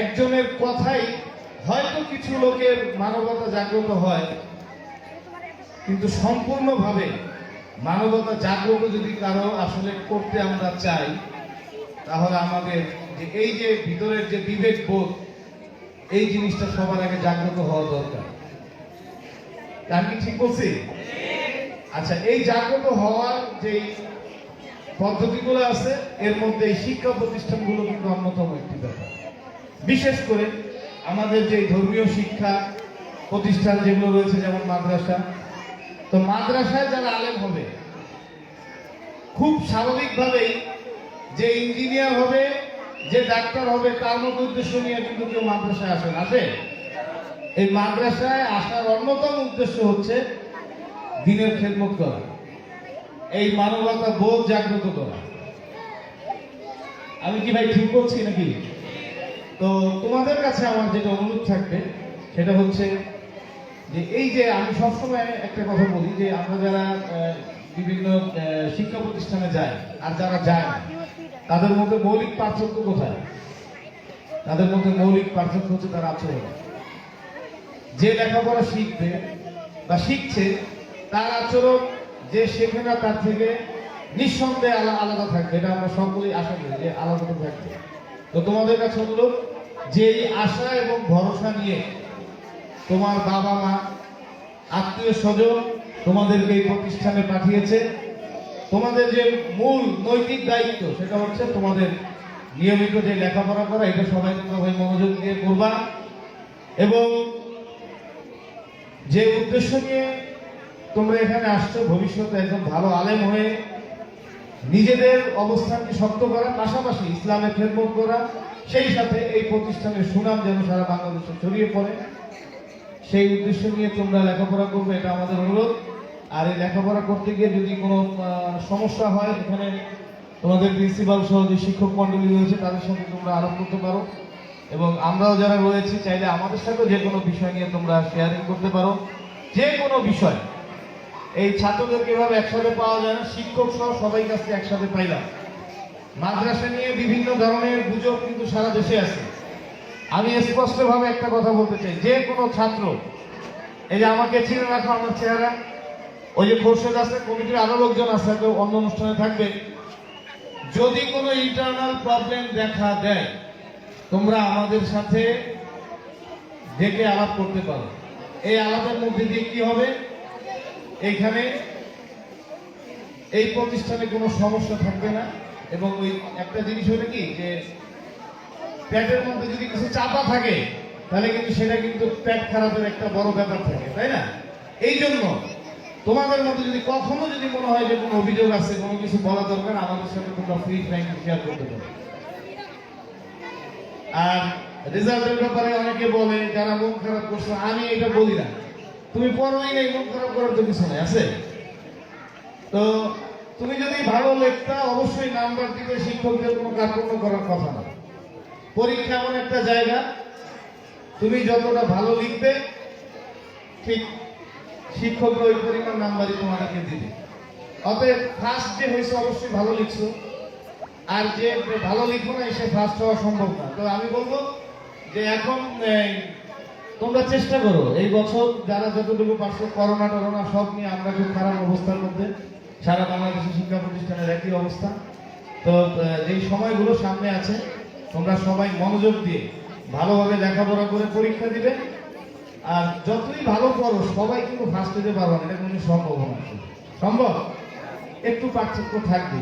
একজনের কথাই হয়তো কিছু লোকের মানবতা জাগ্রত হয়, কিন্তু সম্পূর্ণভাবে মানবতা জাগ্রত যদি কারো আসলে করতে আমরা চাই, তাহলে আমাদের যে এই যে ভিতরের যে বিবেক বোধ, এই জিনিসটা সবার আগে জাগ্রত হওয়া দরকার। আমি কি ঠিক বলছি? আচ্ছা, এই জাগ্রত হওয়ার যে পদ্ধতিগুলো আছে এর মধ্যে এই শিক্ষা প্রতিষ্ঠানগুলো কিন্তু অন্যতম একটি ব্যাপার। বিশেষ করে আমাদের যে ধর্মীয় শিক্ষা প্রতিষ্ঠান যেগুলো রয়েছে, যেমন মাদ্রাসা, তো মাদ্রাসায় যারা আলেম হবে খুব স্বাভাবিকভাবেই যে ইঞ্জিনিয়ার হবে, যে ডাক্তার হবে, তার মতো উদ্দেশ্য নিয়ে কিন্তু কেউ মাদ্রাসায় আসেন। আসে? এই মাদ্রাসায় আসার অন্যতম উদ্দেশ্য হচ্ছে দ্বীনের খেদমত করা, এই মানবতা বোধ জাগ্রত করা। আমি কি ভাই ঠিক বলছি নাকি? তো তোমাদের কাছে আমার যেটা অনুরোধ থাকবে সেটা হচ্ছে যে এই যে আমি সবসময় একটা কথা বলি যে আমরা যারা বিভিন্ন শিক্ষা প্রতিষ্ঠানে যাই আর যারা যায় না, তাদের মধ্যে মৌলিক পার্থক্য কোথায়? তাদের মধ্যে মৌলিক পার্থক্য হচ্ছে তার আচরণ। যে লেখাপড়া শিখবে বা শিখছে তার আচরণ যে শেখে না তার থেকে নিঃসন্দেহে আলাদা থাকবে। এটা আমরা সকলেই আশা করি যে আলাদা থাকবে। তো তোমাদের কাছে অনুরোধ যে এই আশা এবং ভরসা নিয়ে তোমার বাবা মা, আত্মীয় স্বজন তোমাদেরকে এই প্রতিষ্ঠানে পাঠিয়েছে, তোমাদের যে মূল নৈতিক দায়িত্ব সেটা হচ্ছে তোমাদের নিয়মিত যে লেখাপড়া করা, এটা সবাই তোমরা ভাই মনোযোগ দিয়ে করবা এবং যে উদ্দেশ্য নিয়ে তোমরা এখানে আসছো ভবিষ্যতে একদম ভালো আলেম হয়ে নিজেদের অবস্থানকে শক্ত করা, পাশাপাশি ইসলামের খেদমত করা, সেই সাথে এই প্রতিষ্ঠানের সুনাম যেন সারা বাংলাদেশে ছড়িয়ে পড়ে, সেই উদ্দেশ্য নিয়ে তোমরা লেখাপড়া করবে, এটা আমাদের অনুরোধ। আর এই লেখাপড়া করতে গিয়ে যদি কোনো সমস্যা হয়, এখানে তোমাদের প্রিন্সিপাল সহ যে শিক্ষক মন্ডলী রয়েছে তাদের সাথে তোমরা আলাপ করতে পারো এবং আমরাও যারা রয়েছি চাইলে আমাদের সাথে যে কোনো বিষয় নিয়ে তোমরা শেয়ারিং করতে পারো। যে কোনো বিষয়, এই ছাত্রদেরকে এভাবে একসাথে পাওয়া যায় না, শিক্ষক সহ সবাই কাছে একসাথে পাইলাম। মাদ্রাসা নিয়ে বিভিন্ন ধরনের গুজব কিন্তু সারা দেশে আছে। আমি স্পষ্টভাবে একটা কথা বলতে চাই, যে কোনো ছাত্র, এই যে আমাকে চিনে রাখো আমার চেহারা, ওই যে খোরশেদ আছে, কমিটির আরো লোকজন আছে, অন্য অনুষ্ঠানে থাকবে, যদি কোনো ইন্টারনাল প্রবলেম দেখা দেয় তোমরা আমাদের সাথে ডেকে আলাপ করতে পারো। এই আলাপের মধ্যে দিয়ে কি হবে, এইখানে এই প্রতিষ্ঠানে কোনো সমস্যা থাকবে না। এবং ওই একটা জিনিস হলো কি যে পেটের মধ্যে যদি কিছু চাপা থাকে তাহলে কিন্তু সেটা কিন্তু পেট খারাপের একটা বড় ব্যাপার থাকে, তাই না? এই জন্য তোমাদের মধ্যে যদি কখনো যদি মনে হয় যে কোনো অভিযোগ আছে, কোনো কিছু বলা দরকার, আমাদের সাথে তোমরা ফ্রি ফ্র্যাঙ্ক শেয়ার করতে পারো। আর রেজাল্টের ব্যাপারে অনেকে বলে যারা মন খারাপ করছো, আমি এটা বলি না, তুমি পড়োই নাই, মন খারাপ করার তো কিছু নাই, আছে? তো তুমি যদি ভালো লেখতা অবশ্যই নাম্বার দিতে, শিক্ষকদের কোনো কার্পণ্য করার কথা না। পরীক্ষা এমন একটা জায়গা, তুমি যতটা ভালো লিখবে ঠিক শিক্ষকরা ওই পরিমাণ নাম্বারই তোমাদেরকে দিবে। অতএব ফার্স্ট যে হয়েছে অবশ্যই ভালো লিখছো, আর যে ভালো লিখবো না সে ফার্স্ট হওয়া সম্ভব না। তো আমি বলবো যে এখন তোমরা চেষ্টা করো, এই বছর যারা যতটুকু পারছো, করোনা টরোনা সব নিয়ে আমরা খুব খারাপ অবস্থার মধ্যে, সারা বাংলাদেশের শিক্ষা প্রতিষ্ঠানের একই অবস্থা। তো এই সময়গুলো সামনে আছে, তোমরা সবাই মনোযোগ দিয়ে ভালোভাবে লেখাপড়া করে পরীক্ষা দিবে। আর যতই ভালো পড়ো সবাই কিন্তু ফার্স্ট হতে পারবে না, এটা কোনো সম্ভব না। সম্ভব একটু পার্থক্য থাকবে।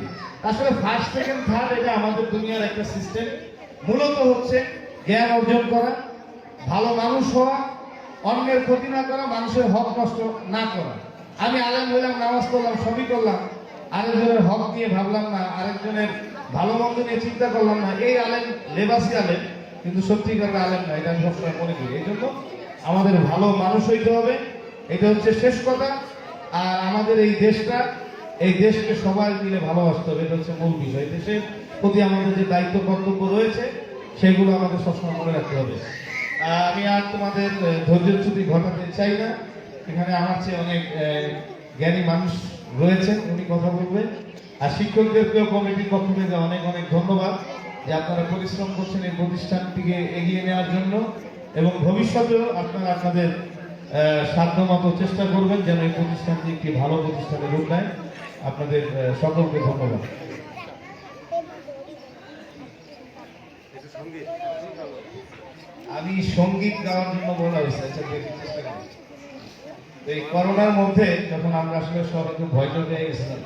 আসলে ফার্স্ট সেকেন্ড থার্ড এটা আমাদের দুনিয়ার একটা সিস্টেম। মূলত হচ্ছে জ্ঞান অর্জন করা, ভালো মানুষ হওয়া, অন্যের ক্ষতি না করা, মানুষের হক নষ্ট না করা। আমি আলেম হইলাম, নামাজ পড়লাম, সবই করলাম, আরেকজনের হক নিয়ে ভাবলাম না, আরেকজনের ভালো মন্দ নিয়ে চিন্তা করলাম না, এই আলেম লেবাসি আলেম, কিন্তু সত্যিকারের আলেম না, এটা আমি সবসময় মনে করি। এই জন্য আমাদের ভালো মানুষ হইতে হবে, এটা হচ্ছে শেষ কথা। আর আমাদের এই দেশকে সবাই মিলে ভালোবাসতে হবে, এটা হচ্ছে মূল বিষয়। দেশের প্রতি আমাদের যে দায়িত্ব কর্তব্য রয়েছে সেগুলো আমাদের সবসময় মনে রাখতে হবে। আমি আর তোমাদের ধৈর্যচ্যুতি ঘটাতে চাই না, এখানে আমার চেয়ে অনেক জ্ঞানী মানুষ রয়েছেন, উনি কথা বলবেন। আর শিক্ষকদেরকেও কমিটির পক্ষ থেকে অনেক অনেক ধন্যবাদ যে আপনারা পরিশ্রম করছেন এই প্রতিষ্ঠানটিকে এগিয়ে নেওয়ার জন্য, এবং ভবিষ্যতেও আপনারা আপনাদের সাধ্যমতো চেষ্টা করবেন যেন এই প্রতিষ্ঠানটি একটি ভালো প্রতিষ্ঠানে রূপ নেয়। আপনাদের সকলকে ধন্যবাদ। আমি সঙ্গীত গাওয়ার জন্য বলা হয়েছে, আচ্ছা দেখি চেষ্টা করি। এই করোনার মধ্যে যখন আমরা আসলে সব একটু ভয় পেয়ে গেছিলাম,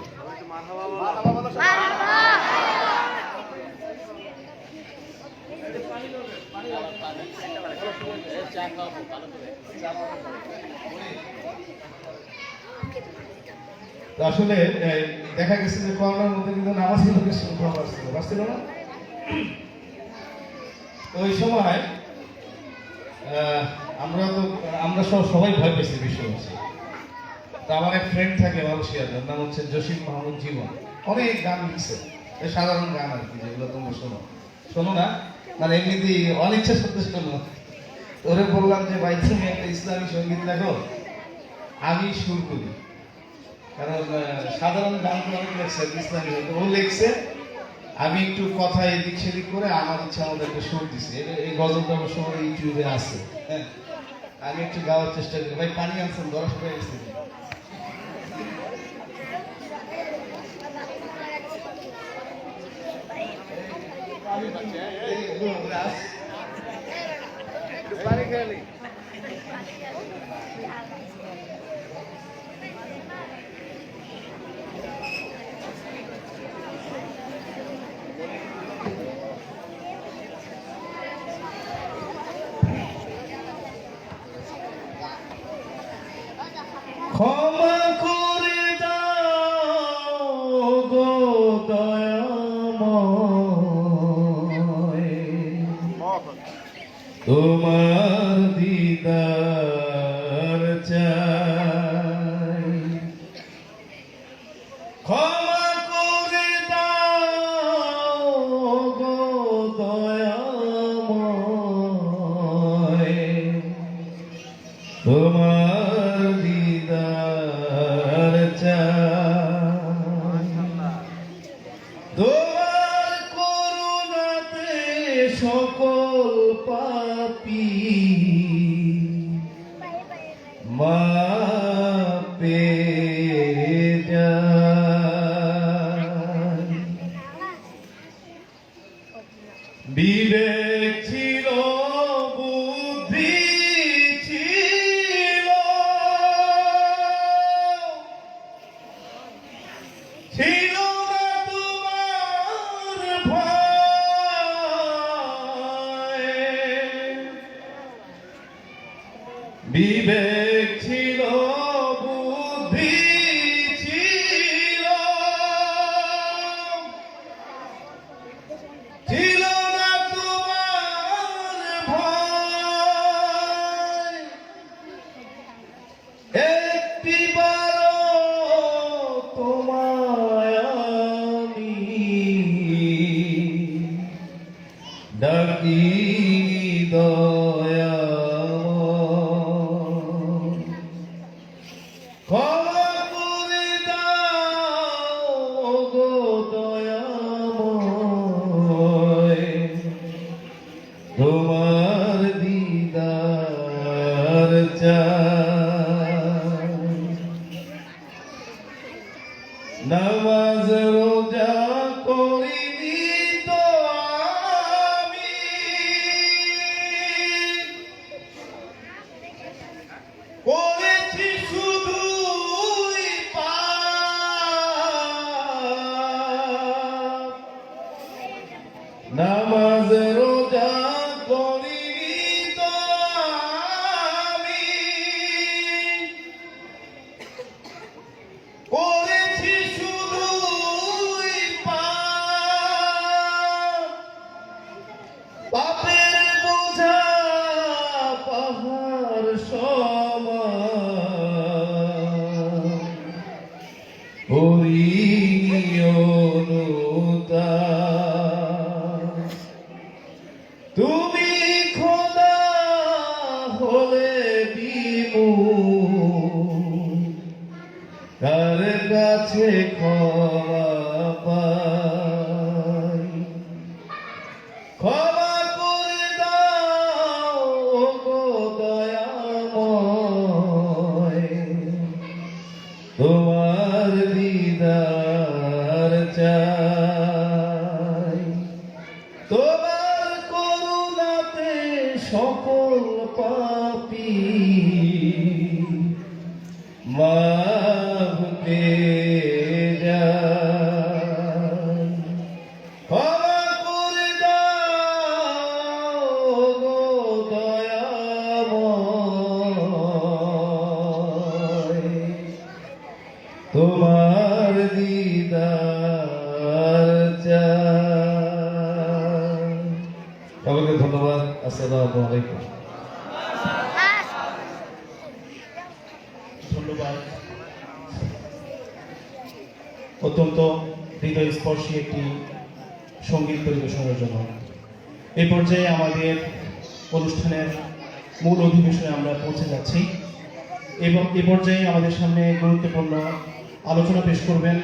তো আসলে দেখা গেছে যে করোনার মধ্যে কিন্তু নামাজি লোকের সংখ্যা বাড়ছিল না। তো ওই সময় আমরা সবাই ভয় পেয়েছি বিশ্ববাসী। তো আমার এক ফ্রেন্ড থাকে মালয়েশিয়ার, নাম হচ্ছে জসিম মাহমুদ জীবন, অনেক গান লিখছে, সাধারণ গান আর কি, যেগুলো তোমরা শোনো না, মানে এমনিতেই অনিচ্ছা সত্ত্বে শোনো। ওরে বললাম যে ভাই তুমি একটা ইসলামী সঙ্গীত লেখো, আমি সুর করি, কারণ সাধারণ গান তো অনেক লেখছে ইসলামী, ও লিখছে, আমি একটু কথা এদিক সেদিক করে আমার ইচ্ছা আমাদের একটা সুর দিছি। এই গজলটা অবশ্য আমার ইউটিউবে আছে, হ্যাঁ, আমি একটু গাওয়ার চেষ্টা করি। ভাই পানি আনছেন, দরজ হয়ে গেছে। পানি খেয়ে ক্ষমা করে দাও গো দয়াময়, তোমার দিদার চাই। ক্ষমা করে দাও গো দয়াময়, তোমার দিদার চাই। তোমার করুণাতে সকল পাপী মাপে যায়। বিবেক ছিল, বুদ্ধি ছিল, ছিল না তোমার ভয়। বিবেক ছিল, বুদ্ধি ছিল, ছিল না তোমার ভয়। একটিবারও তোমায় আমি ডাকি দয়াময়, ক্ষমা করে দাও গো দয়াময়, তোমার দিদার চাই। নামাজ রোজা করিনি তো আমি, করেছি শুধুই পাপ। নামাজ রোজা করিনি তো আমি, করেছি শুধুই পাপ। পাপের বোঝা পাহাড় সমান, করিনি অনুতাপ। তুমি খোদা হলে বিমুখ, কার কাছে ক্ষমা পাই। ক্ষমা করে দাও গো দয়াময়, তোমার দিদার চাই। তোমার করুণাতে সকল পাপী অত্যন্ত হৃদয়স্পর্শী একটি সঙ্গীত পরিবেশনের জন্য। এই পর্যায়ে আমাদের অনুষ্ঠানের মূল অধিবেশনে আমরা পৌঁছে যাচ্ছি এবং এ পর্যায়ে আমাদের সামনে গুরুত্বপূর্ণ আলোচনা পেশ করবেন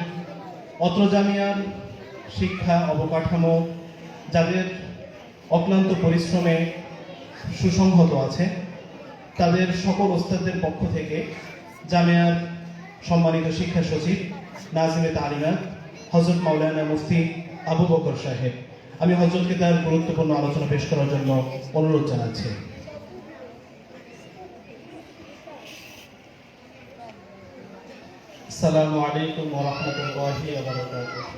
অত্র জামিয়ার শিক্ষা অবকাঠামো যাদের অক্লান্ত পরিশ্রমে সুসংহত আছে, তাদের সকল ওস্তাদদের পক্ষ থেকে জামিয়ার সম্মানিত শিক্ষা সচিব নাজিমে তালিমাত হযরত মাওলানা মুফতি আবু বকর সাহেব। আমি হযরতকে তার গুরুত্বপূর্ণ আলোচনা পেশ করার জন্য অনুরোধ জানাচ্ছি। আসসালামু আলাইকুম ওয়া রাহমাতুল্লাহি ওয়া বারাকাতুহু।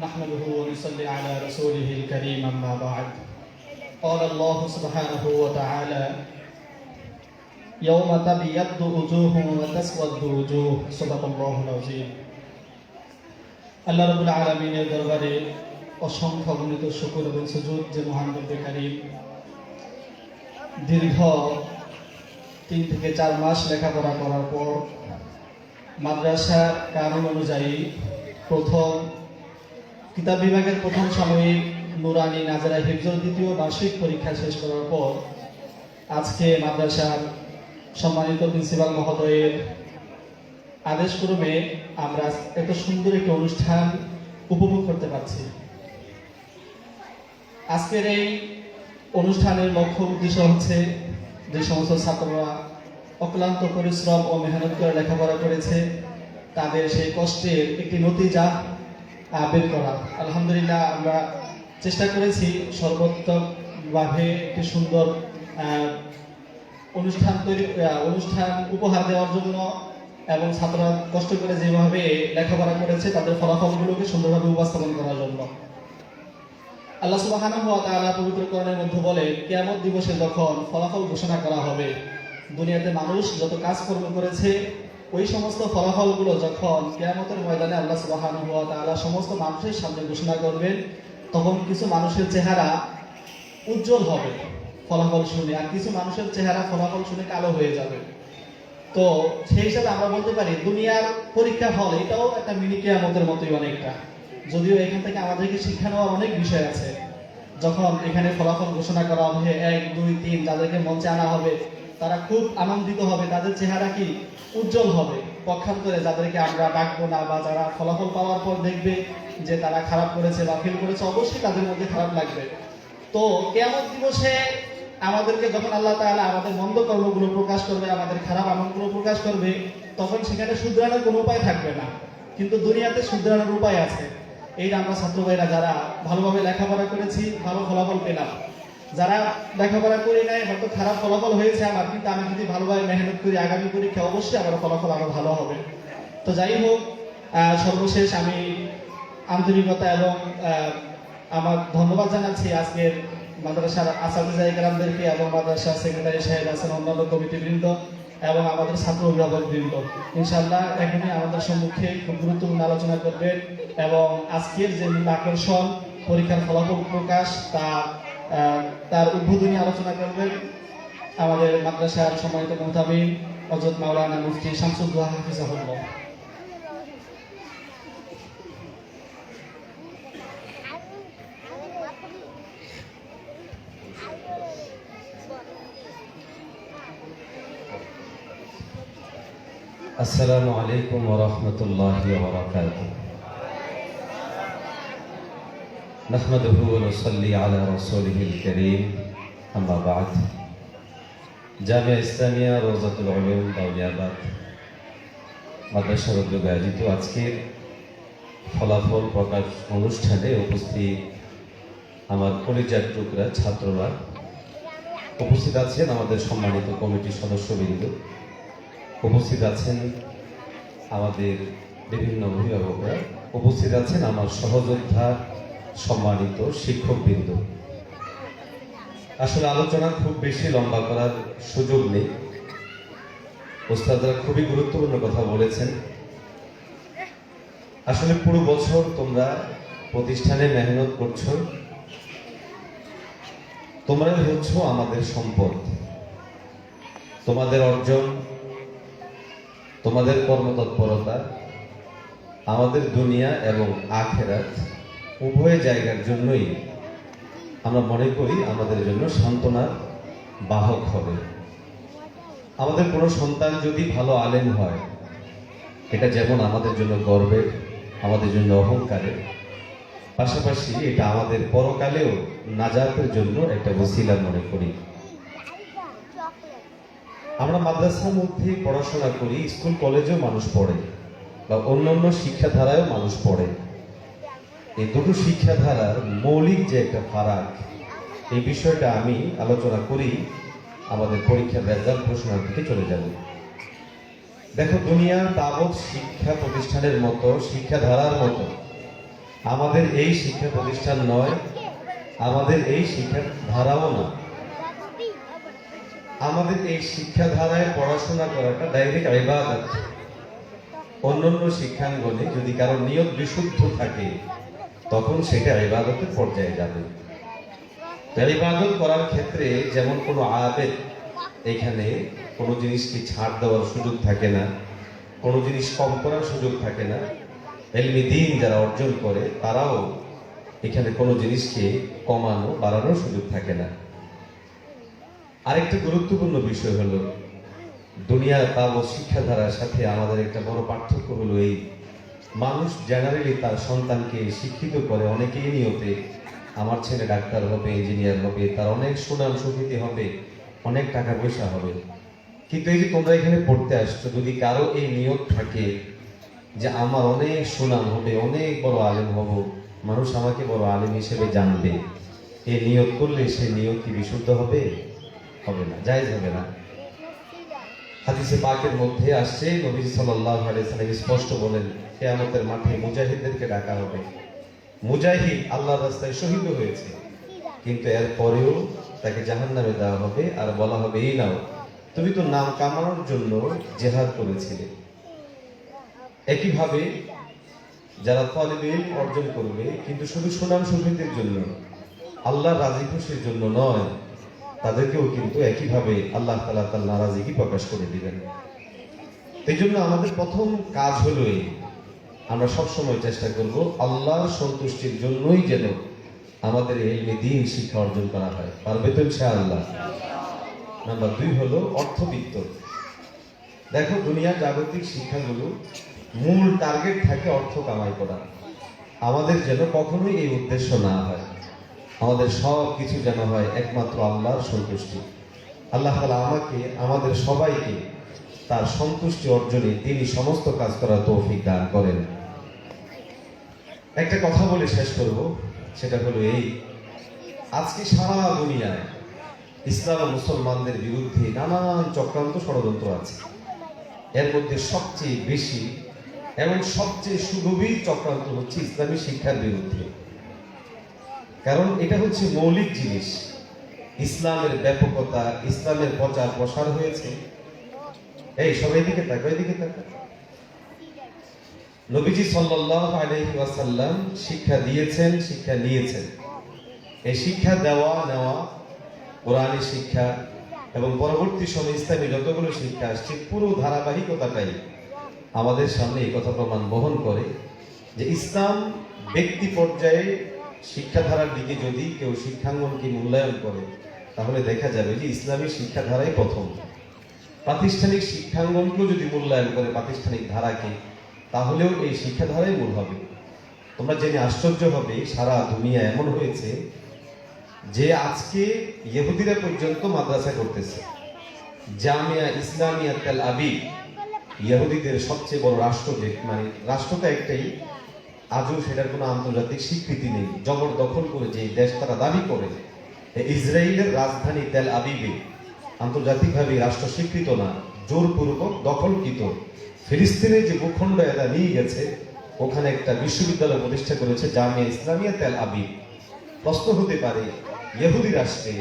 نحمده ونصلي على رسوله الكريم أما بعد. قال الله سبحانه وتعالى يوم تبيض وجوه وتسود وجوه صدق الله العظيم. আল্লাহ রাব্বুল আলামিনের দরবারে অসংখ্য গণিত শুকর এবং সুজুদ যে মহান রব্বে কারীম দীর্ঘ 3 থেকে 4 মাস লেখাপড়া করার পর মাদ্রাসা কানুন অনুযায়ী প্রথম কিতাব বিভাগের প্রথম সাময়িক নুরানি নাজারা হিফজুল দ্বিতীয় বার্ষিক পরীক্ষা শেষ করার পর আজকে মাদ্রাসার সম্মানিত প্রিন্সিপাল মহোদয়ের আদেশক্রমে আমরা এত সুন্দর একটি অনুষ্ঠান উপভোগ করতে পারছি। আজকের এই অনুষ্ঠানের লক্ষ্য উদ্দেশ্য হচ্ছে যে সমস্ত ছাত্ররা অক্লান্ত পরিশ্রম ও মেহনত করে লেখাপড়া করেছে তাদের সেই কষ্টের একটি নতিজা বের করা। আলহামদুলিল্লাহ আমরা চেষ্টা করেছি সর্বোত্তমভাবে একটি সুন্দর অনুষ্ঠান উপহার দেওয়ার জন্য এবং ছাত্ররা কষ্ট করে যেভাবে লেখাপড়া করেছে তাদের ফলাফলগুলোকে সুন্দরভাবে উপস্থাপন করার জন্য। আল্লাহ সুবহানাহু ওয়া তাআলা পবিত্র কোরআনের মধ্যে বলে কিয়ামত দিবসে যখন ফলাফল ঘোষণা করা হবে, দুনিয়াতে মানুষ যত কাজকর্ম করেছে ওই সমস্ত ফলাফলগুলো যখন কিয়ামতের ময়দানে আল্লাহ সুবহানাহু ওয়া তাআলা সমস্ত মানুষের সামনে ঘোষণা করবেন, তখন কিছু মানুষের চেহারা উজ্জ্বল হবে ফলাফল শুনে, আর কিছু মানুষের চেহারা ফলাফল শুনে কালো হয়ে যাবে। তো সেই হিসাবে আমরা বলতে পারি দুনিয়ার পরীক্ষা হল এটাও একটা মিনি কিয়ামতের মতোই অনেকটা, যদিও এখান থেকে আমাদেরকে শিক্ষা নেওয়ার অনেক বিষয় আছে। যখন এখানে ফলাফল ঘোষণা করা হবে 1, 2, 3 যাদেরকে মঞ্চে আনা হবে তারা খুব আনন্দিত হবে, তাদের চেহারা কি উজ্জ্বল হবে। পক্ষান্তরে যাদেরকে আমরা ডাকবো না বা যারা ফলাফল পাওয়ার পর দেখবে যে তারা খারাপ করেছে বা ফেল করেছে, অবশ্যই তাদের মধ্যে খারাপ লাগবে। তো কিয়ামত দিবসে আমাদেরকে যখন আল্লাহ তাআলা আমাদের মন্দ কর্মগুলো প্রকাশ করবে, আমাদের খারাপ আমলগুলো প্রকাশ করবে, তখন সেখানে শুধরানোর কোনো উপায় থাকবে না। কিন্তু দুনিয়াতে শুধরানোর উপায় আছে। এই আমরা ছাত্র ভাইরা যারা ভালোভাবে লেখাপড়া করেছি ভালো ফলাফল পেলাম, যারা লেখাপড়া করি নাই হয়তো খারাপ ফলাফল হয়েছে আমার, কিন্তু আমি যদি ভালোভাবে মেহনত করি আগামী পরীক্ষা অবশ্যই আমার ফলাফল আরো ভালো হবে। তো যাই হোক, সর্বশেষ আমি আন্তরিকতা এবং আমার ধন্যবাদ জানাচ্ছি আজকের মাদ্রাসার আসাতিজা ইকরামদেরকে এবং মাদ্রাসার সেক্রেটারি সাহেব আছেন, অন্যান্য কমিটিবৃন্দ এবং আমাদের ছাত্র অভিভাবকবৃন্দ। ইনশাআল্লাহ এখনই আমাদের সম্মুখে খুব গুরুত্বপূর্ণ আলোচনা করবেন এবং আজকের যে মূল আকর্ষণ পরীক্ষার ফলাফল প্রকাশ তার উদ্বোধনী আলোচনা করবেন আমাদের মাদ্রাসার সম্মানিত মুহতামিম হযরত মাওলানা মুফতি শামসুদ্দোহা হাফিজাহুল্লাহ। আসসালামু আলাইকুম ওয়া রাহমাতুল্লাহি ওয়া বারাকাতুহু। নাহমাদুহু ওয়া নুসাল্লি আলা রাসূলিহিল কারীম, আম্মা বা'দ। জামিয়া ইসলামিয়া রওজাতুল উলুম দাউলিয়াবাদ মাদ্রাসার উদ্যোগে আয়োজিত আজকের ফলাফল প্রকাশ অনুষ্ঠানে উপস্থিত আমার কলিজার টুকরা ছাত্ররা, উপস্থিত আছেন আমাদের সম্মানিত কমিটির সদস্যবৃন্দ, উপস্থিত আছেন আমাদের বিভিন্ন অভিভাবকরা, উপস্থিত আছেন আমার সহযোদ্ধা সম্মানিত শিক্ষকবৃন্দ। আসলে আলোচনা খুব বেশি লম্বা করার সুযোগ নেই, ওস্তাদরা খুবই গুরুত্বপূর্ণ কথা বলেছেন। আসলে পুরো বছর তোমরা প্রতিষ্ঠানে মেহনত করছো, তোমরাই হচ্ছ আমাদের সম্পদ। তোমাদের অর্জন তোমাদের কর্মতৎপরতা আমাদের দুনিয়া এবং আখেরাত উভয় জায়গার জন্যই আমরা মনে করি আমাদের জন্য সান্ত্বনার বাহক হবে। আমাদের কোনো সন্তান যদি ভালো আলেম হয়, এটা যেমন আমাদের জন্য গর্বের, আমাদের জন্য অহংকারের, পাশাপাশি এটা আমাদের পরকালেও নাজাতের জন্য একটা ওসিলা মনে করি। আমরা মাদ্রাসার মধ্যে পড়াশোনা করি, স্কুল কলেজেও মানুষ পড়ে, বা অন্যান্য শিক্ষাধারায়ও মানুষ পড়ে। এই দুটো শিক্ষাধারার মৌলিক যে একটা ফারাক, এই বিষয়টা আমি আলোচনা করি আমাদের পরীক্ষার রেজাল্ট ঘোষণার দিকে চলে যাব। দেখো, দুনিয়ার তাবৎ শিক্ষা প্রতিষ্ঠানের মতো, শিক্ষাধারার মতো আমাদের এই শিক্ষা প্রতিষ্ঠান নয়, আমাদের এই শিক্ষা ধারাও না। আমাদের এই শিক্ষাধারায় পড়াশোনা করাটা ডাইরেক্ট ইবাদত। অন্যান্য শিক্ষাঙ্গনে যদি কারো নিয়ত বিশুদ্ধ থাকে, তখন সেটা ইবাদতের পর্যায়ে যাবে। ইবাদত করার ক্ষেত্রে যেমন কোনো আবেদ, এখানে কোনো জিনিসকে ছাড় দেওয়ার সুযোগ থাকে না, কোনো জিনিস কম করার সুযোগ থাকে না। ইলমি দ্বীন যারা অর্জন করে তারাও এখানে কোনো জিনিসকে কমানো বাড়ানোর সুযোগ থাকে না। আরেকটা গুরুত্বপূর্ণ বিষয় হলো, দুনিয়ার তাবৎ শিক্ষাধারার সাথে আমাদের একটা বড় পার্থক্য হলো এই, মানুষ জেনারেলি তার সন্তানকে শিক্ষিত করে অনেকেই নিয়তে আমার ছেলে ডাক্তার হবে, ইঞ্জিনিয়ার হবে, তার অনেক সুনাম সুখ্যাতি হবে, অনেক টাকা পয়সা হবে। কিন্তু এই যে তোমরা এখানে পড়তে আসছো, যদি কারো এই নিয়ত থাকে যে আমার অনেক সুনাম হবে, অনেক বড় আলেম হব, মানুষ আমাকে বড় আলেম হিসেবে জানবে, এই নিয়ত করলে সেই নিয়ত কি বিশুদ্ধ হবে? হবে না, জায়েজ হবে না। হাদিসে পাকের মধ্যে আসছে, নবী সাল্লাল্লাহু আলাইহি ওয়াসাল্লাম স্পষ্ট বলেন, কিয়ামতের মাঠে মুজাহিদদেরকে ডাকা হবে। মুজাহিদ আল্লাহর রাস্তায় শহীদ হয়েছে, কিন্তু এর পরেও তাকে জাহান্নামে দেওয়া হবে আর বলা হবে, এই নাও, তুমি তো নাম কামানোর জন্য জিহাদ করেছিলে। একইভাবে যারা তালিবে ইলম অর্জন করবে কিন্তু শুধু সুনাম সুখ্যাতির জন্য, আল্লাহর রাজি খুশির জন্য নয়, তাদেরকেও কিন্তু একইভাবে আল্লাহ তাআলা তার নারাজিগি প্রকাশ করে দিবেন। এই জন্য আমাদের প্রথম কাজ হলো এই, আমরা সবসময় চেষ্টা করব আল্লাহর সন্তুষ্টির জন্যই যেন আমাদের ইলমে দ্বীন শিক্ষা অর্জন করা হয়। পারবে তো ইনশাআল্লাহ? নাম্বার 2 হলো অর্থবিত্ত। দেখো, দুনিয়ার জাগতিক শিক্ষাগুলো মূল টার্গেট থাকে অর্থ কামাই করা। আমাদের যেন কখনোই এই উদ্দেশ্য না হয়, আমাদের সব কিছু যেন হয় একমাত্র আল্লাহর সন্তুষ্টি। আল্লাহ তাআলা আমাকে, আমাদের সবাইকে তার সন্তুষ্টি অর্জনে তিনি সমস্ত কাজ করার তৌফিক দান করেন। একটা কথা বলে শেষ করব, সেটা হলো এই, আজকে সারা দুনিয়ায় ইসলাম ও মুসলমানদের বিরুদ্ধে নানান চক্রান্ত ষড়যন্ত্র আছে। এর মধ্যে সবচেয়ে বেশি এবং সবচেয়ে সুগভীর চক্রান্ত হচ্ছে ইসলামী শিক্ষার বিরুদ্ধে। কারণ এটা হচ্ছে মৌলিক জিনিস। ইসলামের ব্যাপকতা, ইসলামের প্রচার প্রসার হয়েছে। এই সবাই দিকে তাকাও, এদিকে তাকাও। নবীজি সাল্লাল্লাহু আলাইহি ওয়াসাল্লাম শিক্ষা দিয়েছেন, শিক্ষা নিয়েছেন। এই শিক্ষা দেওয়া নেওয়া, কোরআনী শিক্ষা এবং পরবর্তী সময়ে ইসলামী যতগুলো শিক্ষা আসছে, পুরো ধারাবাহিকতাটাই আমাদের সামনে এই কথা প্রমাণ বহন করে যে ইসলাম ব্যক্তি পর্যায়ে শিক্ষাধারার দিকে যদি কেউ শিক্ষাঙ্গনকে মূল্যায়ন করে, তাহলে দেখা যাবে যে ইসলামী শিক্ষাধারাই প্রথম। প্রাতিষ্ঠানিক শিক্ষাঙ্গনকেও যদি মূল্যায়ন করে, প্রাতিষ্ঠানিক ধারাকে, তাহলেও এই শিক্ষাধারাই মূল হবে। তোমরা জেনে আশ্চর্য হবে, সারা দুনিয়া এমন হয়েছে যে আজকে ইহুদিরা পর্যন্ত মাদ্রাসা করতেছে। জামিয়া ইসলামিয়া তেল আবিব, ইহুদিদের সবচেয়ে বড় রাষ্ট্র, যে মানে রাষ্ট্রটা একটাই, আজও সেটার কোনো আন্তর্জাতিক স্বীকৃতি নেই। জবরদখল করে যে দেশ তারা দাবি করে, ইসরায়েলের রাজধানী তেল আবিবে আন্তর্জাতিকভাবে রাষ্ট্র স্বীকৃত না, জোরপূর্বক দখলকৃত ফিলিস্তিনের যে ভূখণ্ড এরা নিয়ে গেছে, ওখানে একটা বিশ্ববিদ্যালয় প্রতিষ্ঠা করেছে, জামিয়া ইসলামিয়া তেল আবিব। প্রশ্ন হতে পারে, ইহুদি রাষ্ট্রে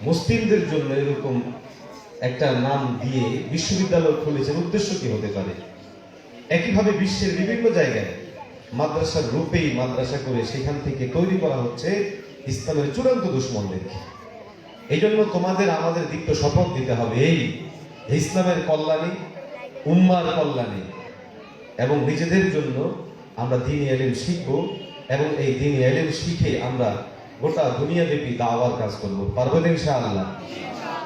মুসলিমদের জন্য এরকম একটা নাম দিয়ে বিশ্ববিদ্যালয় খুলেছেন, উদ্দেশ্য কি হতে পারে? একইভাবে বিশ্বের বিভিন্ন জায়গায় মাদ্রাসার রূপেই মাদ্রাসা করে সেখান থেকে তৈরি করা হচ্ছে ইসলামের চূড়ান্ত দুশমনদেরকে। এই জন্য তোমাদের আমাদের দীপ্ত শপথ দিতে হবে, এই ইসলামের কল্যাণে, উম্মার কল্যাণে এবং নিজেদের জন্য আমরা দ্বীনি ইলম শিখব এবং এই দ্বীনি ইলম শিখে আমরা গোটা দুনিয়াব্যাপী দাওয়ার কাজ করব। পারবো ইনশাআল্লাহ?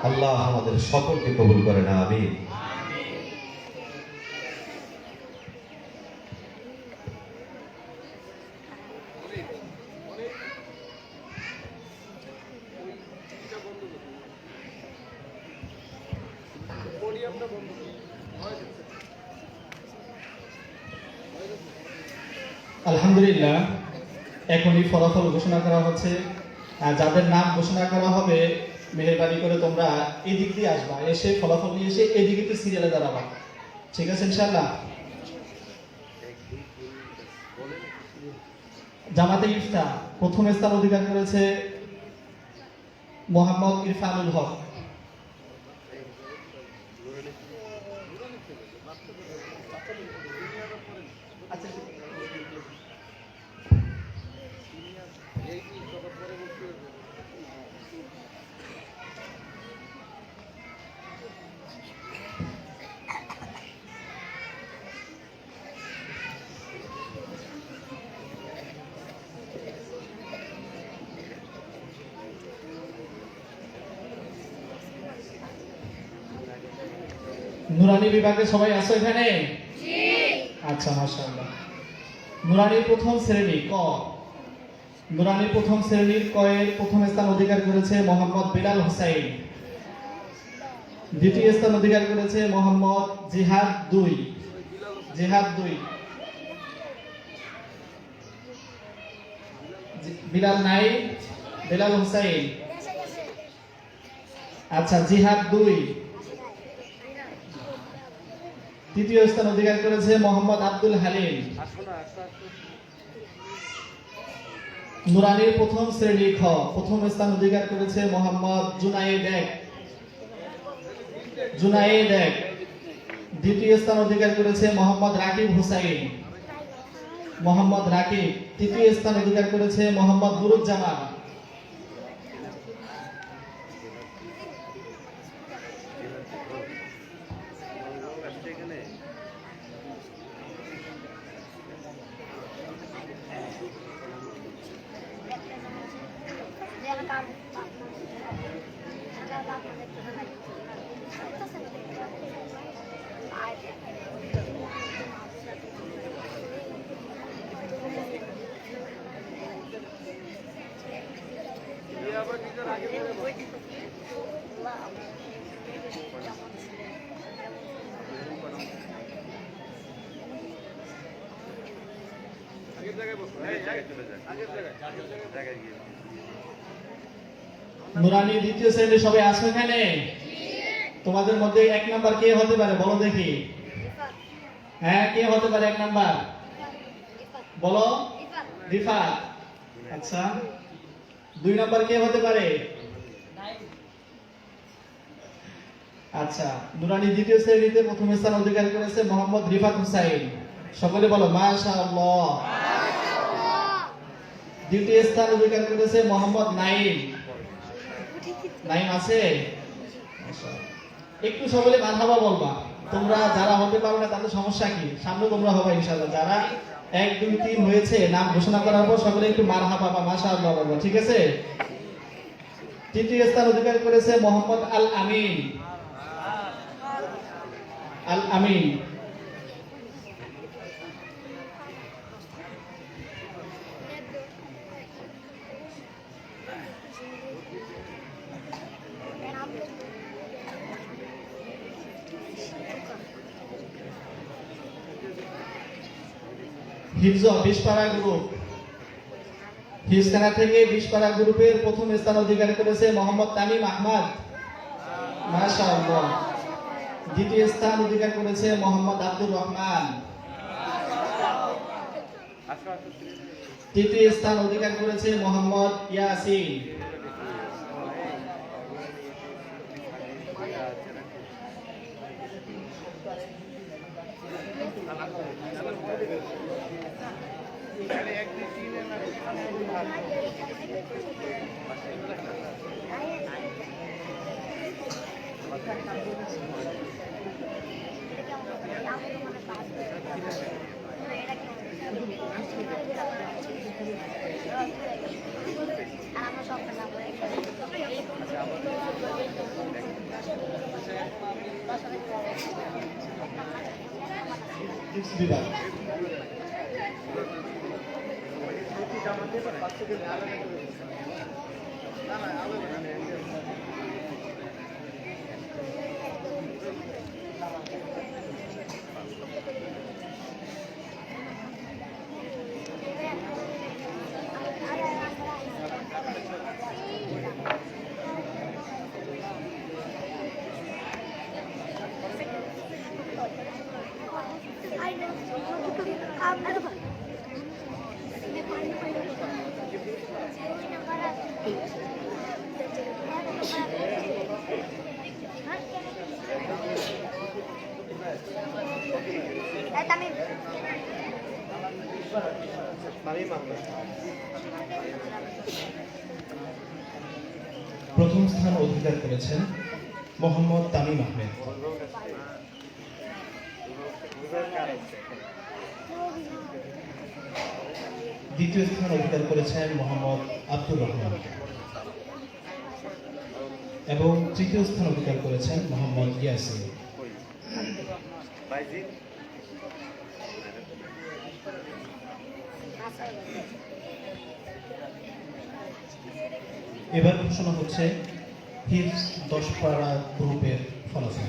আল্লাহ আমাদের সকলকে কবুল করেন, আমিন। আলহামদুলিল্লাহ, এখনই ফলাফল ঘোষণা করা হচ্ছে। আর যাদের নাম ঘোষণা করা হবে মেহেরবানি করে তোমরা এই দিক দিয়ে আসবা, এসে ফলাফল নিয়ে এসে এদিকে একটু সিরিয়ালে দাঁড়াবা, ঠিক আছে ইনশাআল্লাহ? জামাতে ইফতা প্রথম স্থান অধিকার করেছে মোহাম্মদ ইরফানুল হক। নুরানি বিভাগে সবাই আছো এখানে? আচ্ছা, মাশাআল্লাহ। নুরানির প্রথম শ্রেণী ক, নুরানির প্রথম শ্রেণীর ক এর প্রথম স্থান অধিকার করেছে মোহাম্মদ বিলাল হোসাইন। দ্বিতীয় স্থান অধিকার করেছে মোহাম্মদ জিহাদ 2। বিলাল নাই, বিলাল হোসাইন। আচ্ছা, জিহাদ 2। তৃতীয় স্থান অধিকার করেছে মোহাম্মদ আব্দুল হালিম। নুরানির প্রথম শ্রেণী খ প্রথম স্থান অধিকার করেছে মোহাম্মদ জুনায়েদ এক। দ্বিতীয় স্থান অধিকার করেছে মোহাম্মদ রাকিব হুসাইন। তৃতীয় স্থান অধিকার করেছে মোহাম্মদ নুরুজ্জামান। নুরানি দ্বিতীয় শ্রেণীর সবাই আছো এখানে? তোমাদের মধ্যে 1 নাম্বার কে হতে পারে বলো দেখি? হ্যাঁ, কে হতে পারে 1 নাম্বার? বলো। রিফাত। আচ্ছা, 2 নাম্বার কে হতে পারে? আচ্ছা, নুরানি দ্বিতীয় শ্রেণীতে প্রথম স্থান অধিকার করেছে মোহাম্মদ রিফাত হুসাইন। সকলে বলো মাশাআল্লাহ। দ্বিতীয় স্থান অধিকার করেছে মোহাম্মদ নাইম। আছে? একটু সকলে মারহাবা বলবা। তোমরা যারা হতে পারো না তাদের সমস্যা কি, সামনে তোমরা হবে ইনশাআল্লাহ। যারা 1 2 3 হয়েছে নাম ঘোষণা করার পর সকলে একটু মারহাবা বা মাশাআল্লাহ বলবা, ঠিক আছে? তৃতীয় স্থান অধিকার করেছে মোহাম্মদ আল আমিন। হিফজ 20 পারা গ্রুপ, হিফজখানা থেকে 20 পারা গ্রুপের প্রথম স্থান অধিকার করেছে মোহাম্মদ তামিম আহমদ। মাশাআল্লাহ। দ্বিতীয় স্থান অধিকার করেছে মোহাম্মদ আব্দুর রহমান। তৃতীয় স্থান অধিকার করেছে মোহাম্মদ ইয়াসিন। বিভাগ প্রথম স্থান অধিকার করেছেন মোহাম্মদ তামিম আহমেদ। দ্বিতীয় স্থান অধিকার করেছেন মোহাম্মদ আব্দুর রহমান এবং তৃতীয় স্থান অধিকার করেছেন মোহাম্মদ ইয়াসিন। এবার ঘোষণা হচ্ছে হিফজ 10 পাড়া গ্রুপের ফলাফল।